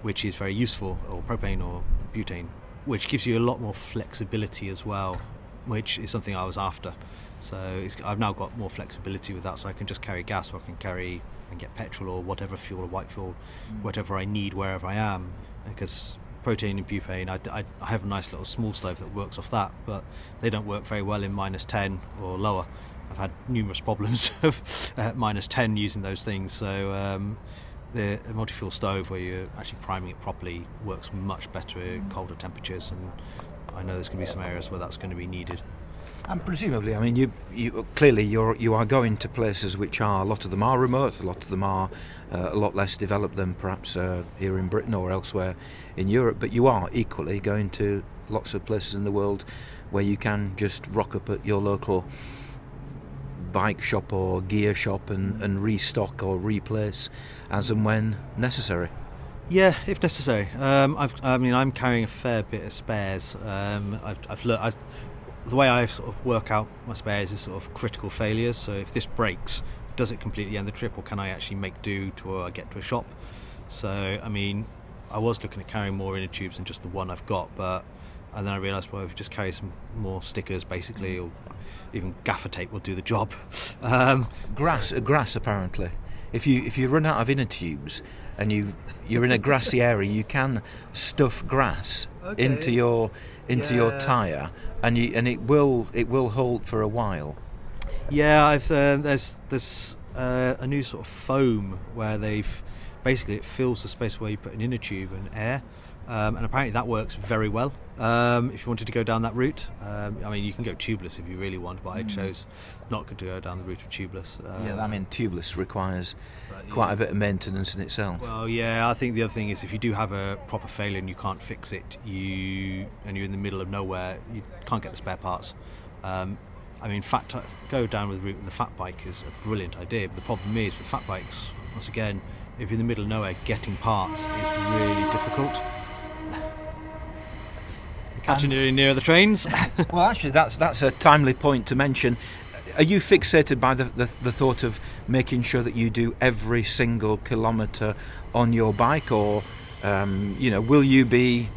which is very useful, or propane or butane, which gives you a lot more flexibility as well, which is something I was after. So I've now got more flexibility with that, so I can just carry gas, or I can carry and get petrol or whatever fuel, or white fuel, whatever I need wherever I am. Because propane and butane, I have a nice little small stove that works off that, but they don't work very well in minus 10 or lower. I've had numerous problems of -10 using those things. So the multi-fuel stove, where you're actually priming it properly, works much better at colder temperatures, and I know there's going to be some areas where that's going to be needed. And presumably, I mean, you clearly you are going to places which are, a lot of them are remote, a lot of them are a lot less developed than perhaps here in Britain or elsewhere in Europe, but you are equally going to lots of places in the world where you can just rock up at your local bike shop or gear shop and restock or replace as and when necessary. Yeah, if necessary. I'm carrying a fair bit of spares. The way I sort of work out my spares is sort of critical failures. So if this breaks, does it completely end the trip, or can I actually make do till I get to a shop? So I mean, I was looking at carrying more inner tubes than just the one I've got, and then I realised, well, if you just carry some more stickers, basically, or even gaffer tape will do the job. Grass apparently. If you run out of inner tubes and you're in a grassy area, you can stuff grass into your tyre, and it will hold for a while. Yeah, there's a new sort of foam where basically it fills the space where you put an inner tube and air, and apparently that works very well. If you wanted to go down that route, I mean, you can go tubeless if you really want, but I chose not to go down the route of tubeless. I mean, tubeless requires quite a bit of maintenance in itself. Well, yeah, I think the other thing is, if you do have a proper failure and you can't fix it, and you're in the middle of nowhere, you can't get the spare parts. I mean, go down with the route with the fat bike is a brilliant idea, but the problem is with fat bikes, once again, if you're in the middle of nowhere, getting parts is really difficult. Catching it near the trains. Well, actually, that's a timely point to mention. Are you fixated by the thought of making sure that you do every single kilometre on your bike, or will you be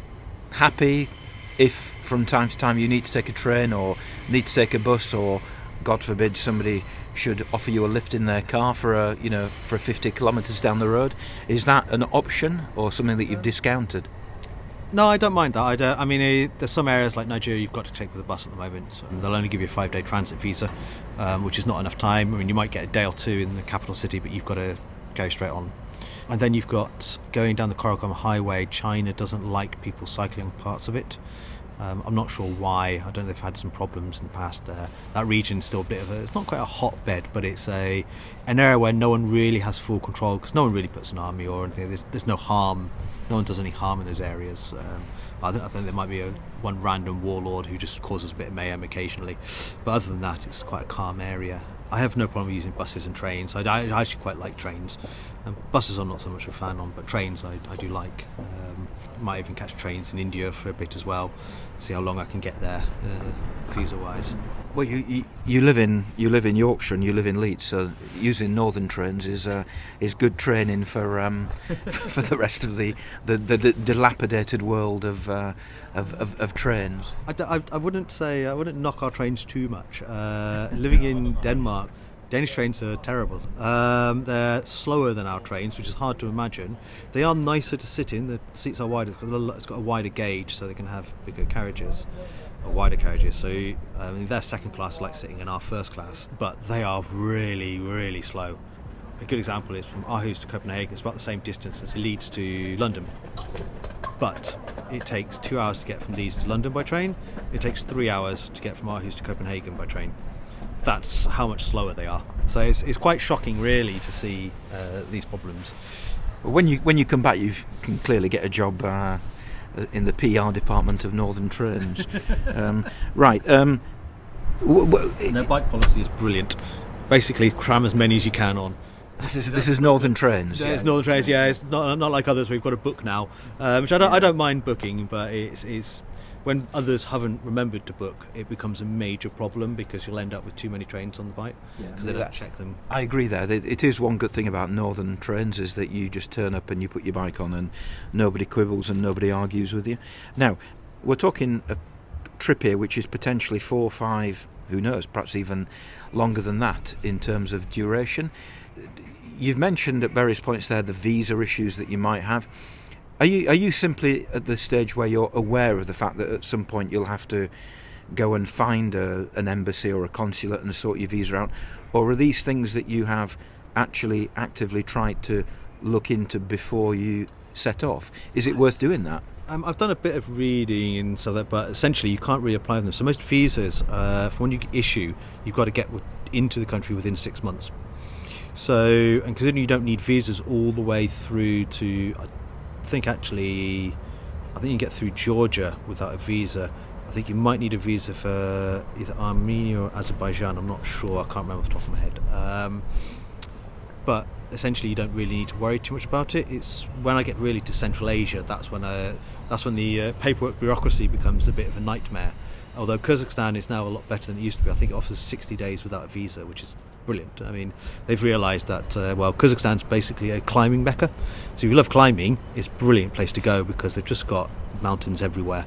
happy if from time to time you need to take a train or need to take a bus, or God forbid somebody should offer you a lift in their car for 50 kilometres down the road? Is that an option or something that you've discounted? No, I don't mind that. I mean, there's some areas like Nigeria you've got to take with a bus at the moment. So they'll only give you a 5-day transit visa, which is not enough time. I mean, you might get a day or two in the capital city, but you've got to go straight on. And then you've got going down the Coracom Highway. China doesn't like people cycling parts of it. I'm not sure why. I don't know if they've had some problems in the past there. That region's still a bit of it's not quite a hotbed, but it's an area where no one really has full control, because no one really puts an army or anything. There's no harm. No one does any harm in those areas. I think there might be one random warlord who just causes a bit of mayhem occasionally. But other than that, it's quite a calm area. I have no problem using buses and trains. I actually quite like trains. Buses I'm not so much a fan on, but trains I do like. Might even catch trains in India for a bit as well. See how long I can get there, visa-wise. Well, you live in Yorkshire and you live in Leeds, so using northern trains is good training for for the rest of the dilapidated world of trains. I wouldn't knock our trains too much. Living in Denmark, Danish trains are terrible. They're slower than our trains, which is hard to imagine. They are nicer to sit in. The seats are wider. It's got a wider gauge, so they can have bigger carriages, or wider carriages. So they're second class, like sitting in our first class, but they are really, really slow. A good example is from Aarhus to Copenhagen. It's about the same distance as Leeds to London, but it takes 2 hours to get from Leeds to London by train. It takes 3 hours to get from Aarhus to Copenhagen by train. That's how much slower they are. So it's quite shocking, really, to see these problems. Well, when you come back, you can clearly get a job in the PR department of Northern Trains. Right. Their bike policy is brilliant. Basically, cram as many as you can on. This is Northern Trains. Yeah, it's Northern Trains. Yeah, it's not like others. We've got to book now, which I don't mind booking, but it's when others haven't remembered to book, it becomes a major problem, because you'll end up with too many trains on the bike because they don't check them. I agree there. It is one good thing about Northern Trains is that you just turn up and you put your bike on and nobody quibbles and nobody argues with you. Now, we're talking a trip here which is potentially 4 or 5, who knows, perhaps even longer than that in terms of duration. You've mentioned at various points there the visa issues that you might have. Are you simply at the stage where you're aware of the fact that at some point you'll have to go and find an embassy or a consulate and sort your visa out? Or are these things that you have actually actively tried to look into before you set off? Is it worth doing that? I've done a bit of reading and so that, but essentially you can't really apply them. So most visas, for when you issue, you've got to get into the country within 6 months. So, and considering you don't need visas all the way through to, I think you can get through Georgia without a visa. I think you might need a visa for either Armenia or Azerbaijan. I'm not sure. I can't remember off the top of my head. But essentially, you don't really need to worry too much about it. It's when I get really to Central Asia, that's when the paperwork bureaucracy becomes a bit of a nightmare. Although Kazakhstan is now a lot better than it used to be. I think it offers 60 days without a visa, which is brilliant. I mean, they've realised that, Kazakhstan's basically a climbing mecca. So if you love climbing, it's a brilliant place to go because they've just got mountains everywhere.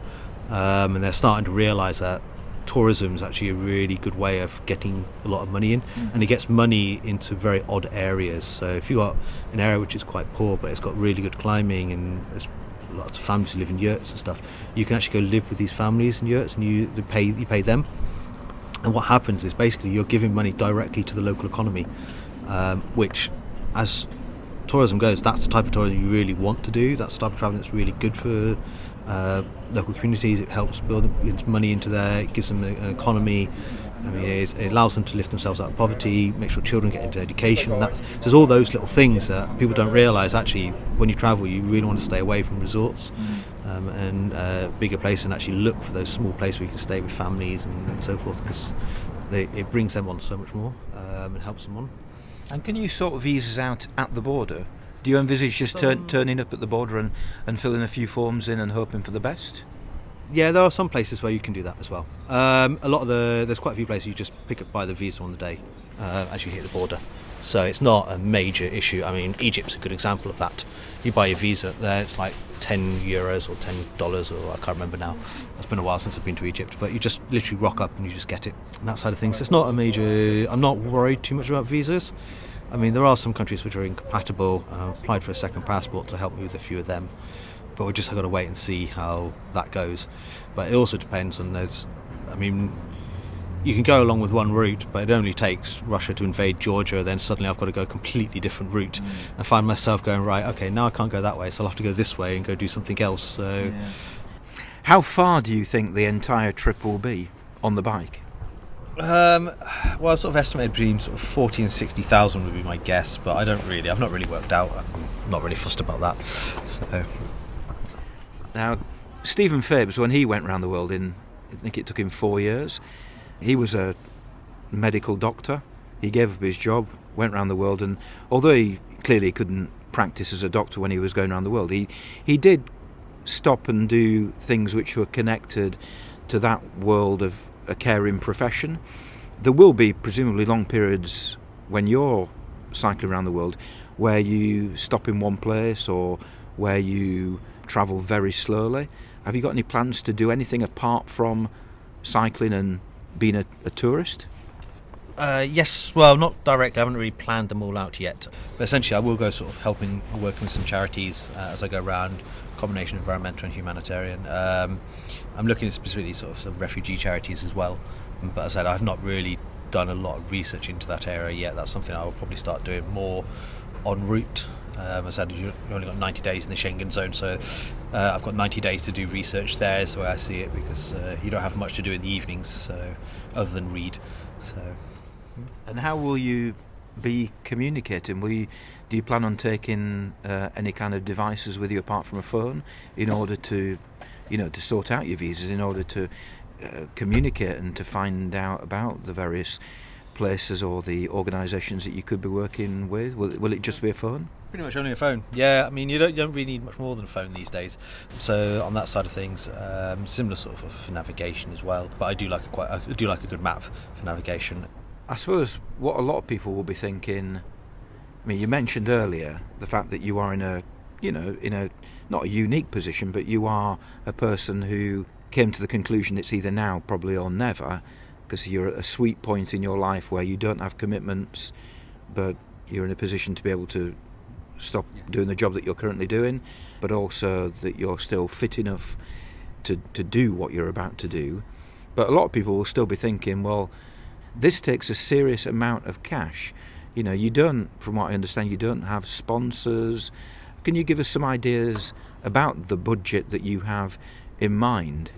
And they're starting to realise that tourism is actually a really good way of getting a lot of money in, and it gets money into very odd areas. So if you've got an area which is quite poor but it's got really good climbing and there's lots of families who live in yurts and stuff, you can actually go live with these families in yurts and you pay them. And what happens is basically you're giving money directly to the local economy, which, as tourism goes, that's the type of tourism you really want to do. That's the type of travelling that's really good for local communities. It helps build money into there. It gives them an economy. I mean, it allows them to lift themselves out of poverty, make sure children get into education. There's all those little things that people don't realise. Actually, when you travel, you really want to stay away from resorts and bigger places, and actually look for those small places where you can stay with families and so forth, because it brings them on so much more and helps them on. And can you sort visas out at the border? Do you envisage just turning up at the border and filling a few forms in and hoping for the best? Yeah, there are some places where you can do that as well. There's quite a few places you just pick up by the visa on the day as you hit the border. So it's not a major issue. I mean, Egypt's a good example of that. You buy your visa there, it's like €10 or $10, or I can't remember now. It's been a while since I've been to Egypt, but you just literally rock up and you just get it. And that side of things, it's not a major. I'm not worried too much about visas. I mean, there are some countries which are incompatible, and I've applied for a second passport to help me with a few of them. But we just have got to wait and see how that goes. But it also depends on you can go along with one route, but it only takes Russia to invade Georgia, then suddenly I've got to go a completely different route and find myself going, right, okay, now I can't go that way, so I'll have to go this way and go do something else. So, yeah. How far do you think the entire trip will be on the bike? Well, I've sort of estimated between sort of 40 and 60,000 would be my guess, but I've not really worked out. I'm not really fussed about that. So. Now, Stephen Fabes, when he went around the world I think it took him 4 years, he was a medical doctor. He gave up his job, went around the world, and although he clearly couldn't practice as a doctor when he was going around the world, he did stop and do things which were connected to that world of a caring profession. There will be presumably long periods when you're cycling around the world where you stop in one place or where you travel very slowly. Have you got any plans to do anything apart from cycling and being a tourist? Yes, well, not directly. I haven't really planned them all out yet. But essentially, I will go sort of working with some charities as I go around, combination of environmental and humanitarian. I'm looking at specifically sort of some refugee charities as well. But as I said, I've not really done a lot of research into that area yet. That's something I will probably start doing more en route. As I said, you've only got 90 days in the Schengen zone, so I've got 90 days to do research there is the way I see it, because you don't have much to do in the evenings, so other than read. So. And how will you be communicating? Do you plan on taking any kind of devices with you apart from a phone in order to sort out your visas, in order to communicate and to find out about the various places or the organisations that you could be working with? Will it just be a phone? Pretty much only a phone. Yeah, I mean, you don't really need much more than a phone these days. So on that side of things, similar sort of for navigation as well. But I do like a good map for navigation. I suppose what a lot of people will be thinking. I mean, you mentioned earlier the fact that you are in a not a unique position, but you are a person who came to the conclusion it's either now, probably, or never, because you're at a sweet point in your life where you don't have commitments, but you're in a position to be able to stop doing the job that you're currently doing, but also that you're still fit enough to do what you're about to do. But a lot of people will still be thinking, well, this takes a serious amount of cash. You don't, from what I understand, you don't have sponsors. Can you give us some ideas about the budget that you have in mind?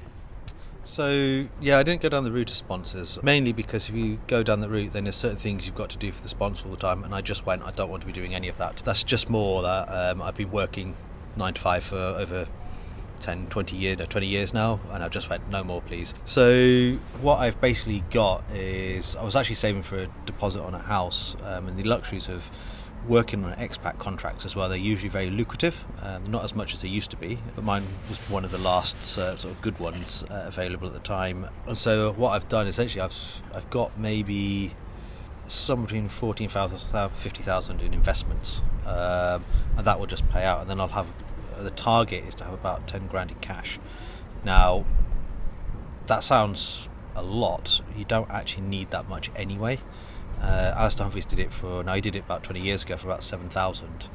So, yeah, I didn't go down the route of sponsors, mainly because if you go down the route, then there's certain things you've got to do for the sponsor all the time, and I just went, I don't want to be doing any of that. That's just more that I've been working 9 to 5 for over 20 years now, and I just went, no more please. So what I've basically got is, I was actually saving for a deposit on a house, and the luxuries of working on expat contracts as well, they're usually very lucrative, not as much as they used to be, but mine was one of the last sort of good ones available at the time. And so what I've done, essentially I've got maybe somewhere between 14,000 and 50,000 in investments, and that will just pay out, and then I'll have, the target is to have about 10 grand in cash. Now that sounds a lot, you don't actually need that much anyway. Alistair Humphreys did it he did it about 20 years ago for about 7,000.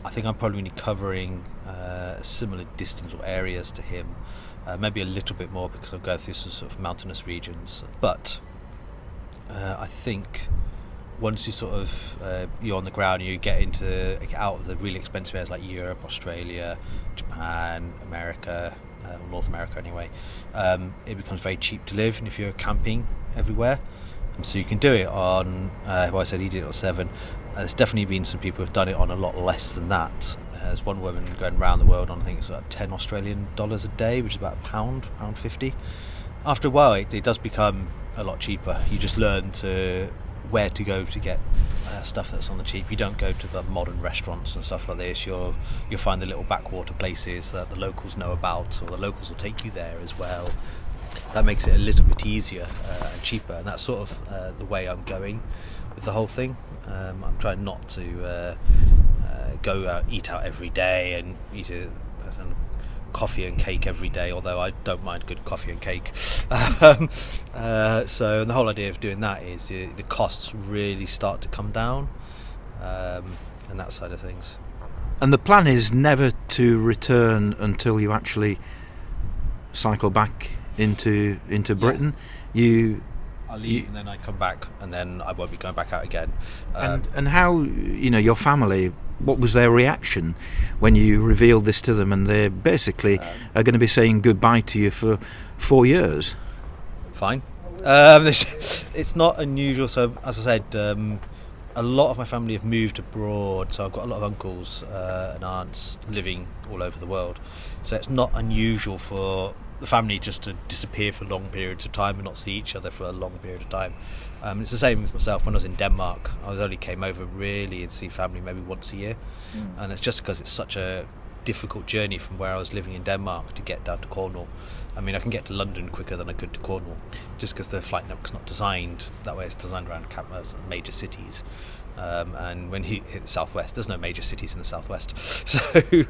I think I'm probably only covering a similar distance or areas to him, maybe a little bit more because I'm going through some sort of mountainous regions, but I think once you sort of you're on the ground, you get out of the really expensive areas like Europe, Australia, Japan, America, North America anyway, it becomes very cheap to live, and if you're camping everywhere, so you can do it on I said he did it on 7. There's definitely been some people who've done it on a lot less than that. There's one woman going around the world on, I think it's about $10 Australian a day, which is about £1.50. After a while it does become a lot cheaper. You just learn where to go to get stuff that's on the cheap. You don't go to the modern restaurants and stuff like this. You'll find the little backwater places that the locals know about, or the locals will take you there as well. That makes it a little bit easier and cheaper, and that's sort of the way I'm going with the whole thing. I'm trying not to go out, eat out every day and eat coffee and cake every day, although I don't mind good coffee and cake. So the whole idea of doing that is the costs really start to come down, and that side of things. And the plan is never to return until you actually cycle back into Britain. I'll leave and then I come back, and then I won't be going back out again. And how, your family, what was their reaction when you revealed this to them, and they basically are going to be saying goodbye to you for 4 years? Fine. It's not unusual. So as I said, a lot of my family have moved abroad, so I've got a lot of uncles and aunts living all over the world, so it's not unusual for the family just to disappear for long periods of time and not see each other for a long period of time. It's the same with myself. When I was in Denmark, I only came over really to see family maybe once a year, and it's just because it's such a difficult journey from where I was living in Denmark to get down to Cornwall. I mean, I can get to London quicker than I could to Cornwall, just because the flight network's not designed that way. It's designed around major cities, and when you hit the southwest, there's no major cities in the southwest. So, do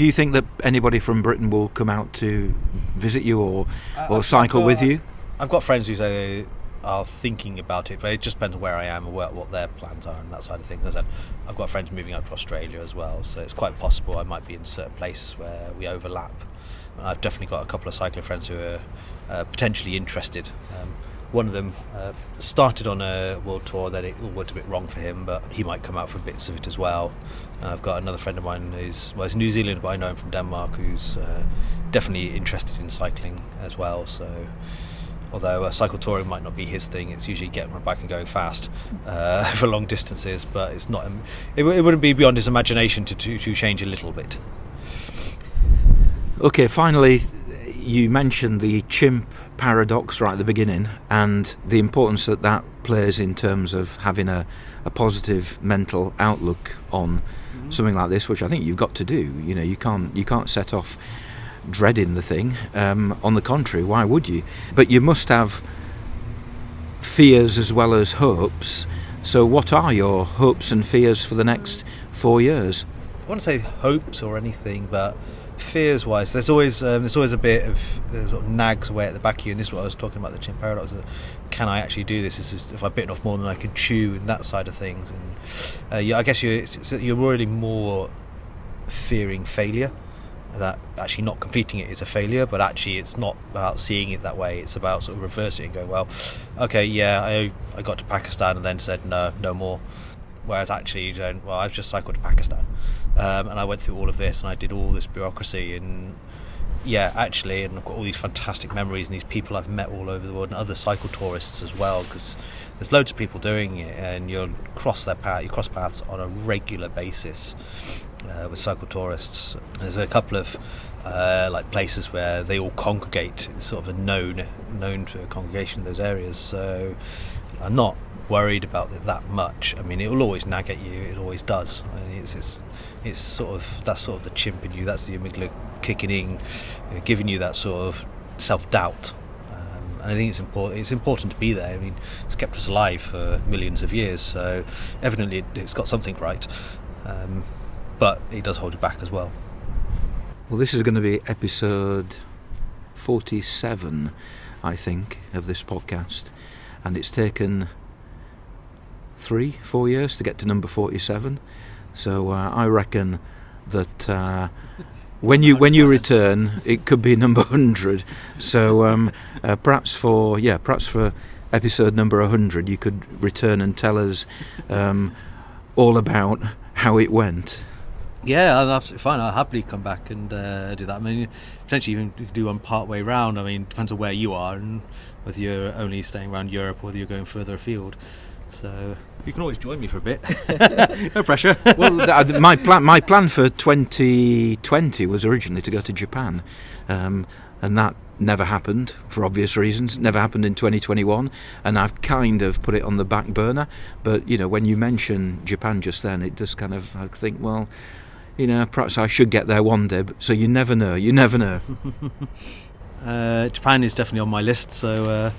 you think that anybody from Britain will come out to visit you or cycle with you? I've got friends who say are thinking about it, but it just depends on where I am and what their plans are and that side of things. As I said, I've got friends moving out to Australia as well, so it's quite possible I might be in certain places where we overlap. And I've definitely got a couple of cycling friends who are potentially interested. One of them started on a world tour, then it all went a bit wrong for him, but he might come out for bits of it as well. And I've got another friend of mine he's New Zealand, but I know him from Denmark, who's definitely interested in cycling as well. So although cycle touring might not be his thing, it's usually getting on a bike and going fast for long distances, but it's not. It wouldn't be beyond his imagination to change a little bit. Okay, finally, you mentioned the Chimp Paradox right at the beginning, and the importance that plays in terms of having a positive mental outlook on something like this, which I think you've got to do. You can't set off dreading the thing. On the contrary, why would you? But you must have fears as well as hopes. So what are your hopes and fears for the next 4 years? I wouldn't say hopes or anything, but fears wise, there's always a bit of sort of nags away at the back of you, and this is what I was talking about, the Chimp Paradox. Can I actually do this? If I've bitten off more than I can chew, and that side of things. And I guess you're really more fearing failure, that actually not completing it is a failure, but actually it's not about seeing it that way. It's about sort of reversing it and going, well, okay, yeah, I got to Pakistan and then said no more. Whereas actually, well, I've just cycled to Pakistan, and I went through all of this and I did all this bureaucracy, and yeah, actually, and I've got all these fantastic memories and these people I've met all over the world and other cycle tourists as well, because there's loads of people doing it, and you cross paths on a regular basis with cycle tourists. There's a couple of like places where they all congregate. It's sort of a known congregation in those areas, so I'm not worried about it that much. I mean, it will always nag at you, it always does. I mean, it's sort of, that's sort of the chimp in you, that's the amygdala kicking in, giving you that sort of self-doubt. And I think it's important to be there. I mean, it's kept us alive for millions of years, so evidently it's got something right. But it does hold you back as well. Well, this is going to be episode 47, I think, of this podcast, and it's taken 3-4 years to get to number 47. So I reckon that when you return, it could be number 100. So perhaps for episode number 100, you could return and tell us all about how it went. Yeah, I'm absolutely fine. I'll happily come back and do that. I mean, potentially even you could do one part way round. I mean, it depends on where you are and whether you're only staying around Europe or whether you're going further afield. So you can always join me for a bit. No pressure. Well, my plan for 2020 was originally to go to Japan, and that never happened for obvious reasons. Never happened in 2021, and I've kind of put it on the back burner. But you know, when you mention Japan just then, it just kind of, I think, well, you know, perhaps I should get there one day. So you never know. Japan is definitely on my list, so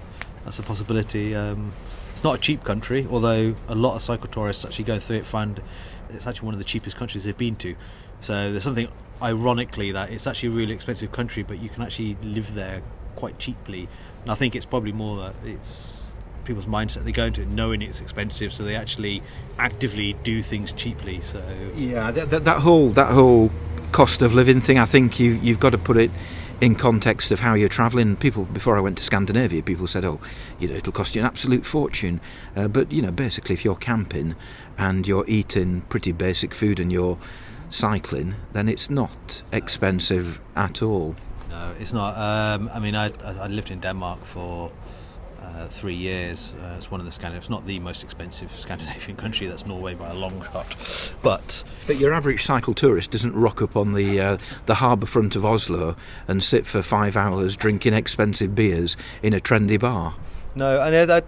that's a possibility. It's not a cheap country, although a lot of cycle tourists actually go through it find it's actually one of the cheapest countries they've been to. So there's something ironically that it's actually a really expensive country, but you can actually live there quite cheaply. And I think it's probably more that it's people's mindset. They go into it knowing it's expensive, so they actually actively do things cheaply. So yeah, that whole cost of living thing, I think you've got to put it in context of how you're travelling. People, before I went to Scandinavia, people said, oh, you know, it'll cost you an absolute fortune. But, you know, basically if you're camping and you're eating pretty basic food and you're cycling, then it's not expensive at all. No, it's not. I mean, I lived in Denmark for 3 years. It's one of the It's not the most expensive Scandinavian country. That's Norway by a long shot. But your average cycle tourist doesn't rock up on the harbour front of Oslo and sit for 5 hours drinking expensive beers in a trendy bar. No, and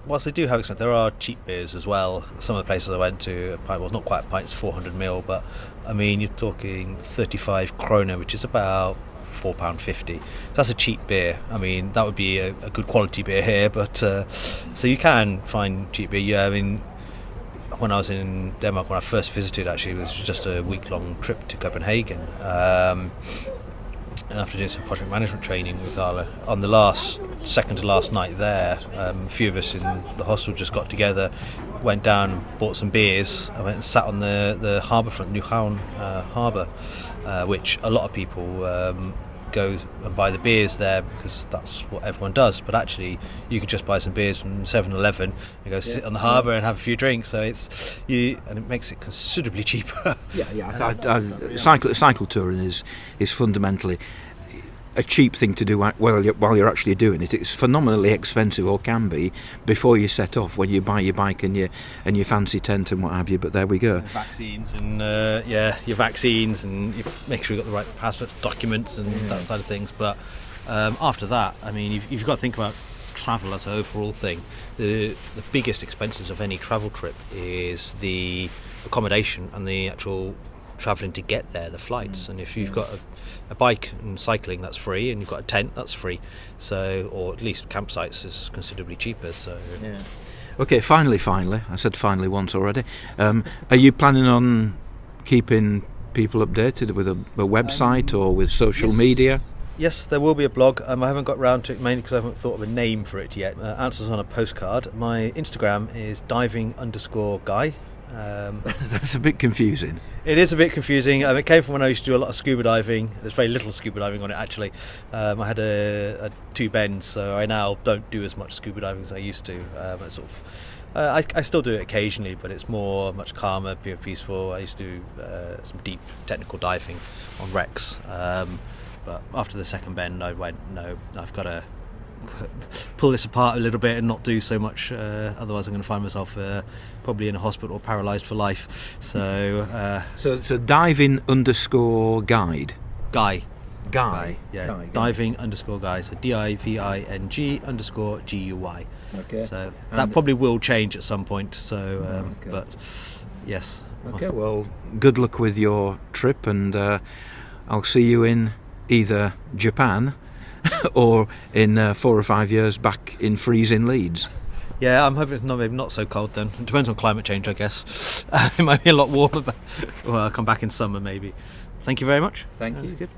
whilst they do have expensive, there are cheap beers as well. Some of the places I went to, a pint, well, not quite a pint, it's 400ml, but I mean, you're talking 35 krona, which is about £4.50. So that's a cheap beer. I mean, that would be a good quality beer here, but so you can find cheap beer. Yeah, I mean, when I was in Denmark, when I first visited, actually, it was just a week-long trip to Copenhagen. After doing some project management training with Arla, on the second to last night there, a few of us in the hostel just got together, went down, bought some beers, and went and sat on the harbour front, Nyhavn harbour, which a lot of people go and buy the beers there because that's what everyone does. But actually, you could just buy some beers from 7-Eleven and go sit on the harbour and have a few drinks. So and it makes it considerably cheaper. Cycle touring is fundamentally a cheap thing to do while you're actually doing it. It's phenomenally expensive, or can be, before you set off, when you buy your bike and your fancy tent and what have you. But there we go. Vaccines and your vaccines, and you make sure you've got the right passports, documents, and that side of things. But after that, I mean, you've got to think about travel as an overall thing. The biggest expenses of any travel trip is the accommodation and the actual travelling to get there, the flights. And if you've got a bike and cycling, that's free, and you've got a tent, that's free. So, or at least campsites is considerably cheaper. So yeah. Okay, finally, I said finally once already. Are you planning on keeping people updated with a website or with social media? Yes, there will be a blog. I haven't got round to it, mainly because I haven't thought of a name for it yet. Answers on a postcard. My Instagram is diving_guy. That's a bit confusing. It is a bit confusing. It came from when I used to do a lot of scuba diving. There's very little scuba diving on it, actually. I had a 2 bends, so I now don't do as much scuba diving as I used to. I still do it occasionally, but it's much calmer, peaceful. I used to do some deep technical diving on wrecks. But after the second bend, I went, no, I've got to pull this apart a little bit and not do so much, otherwise I'm going to find myself probably in a hospital or paralysed for life. So diving_guide. Guy. Yeah. Guy. Diving_guy. So DIVING_GUY. Okay. So that probably will change at some point. So, but yes. Okay. Well, good luck with your trip, and I'll see you in either Japan or in 4 or 5 years back in freezing Leeds. Yeah, I'm hoping it's maybe not so cold then. It depends on climate change, I guess. It might be a lot warmer, but I'll come back in summer maybe. Thank you very much. Thank you. Good.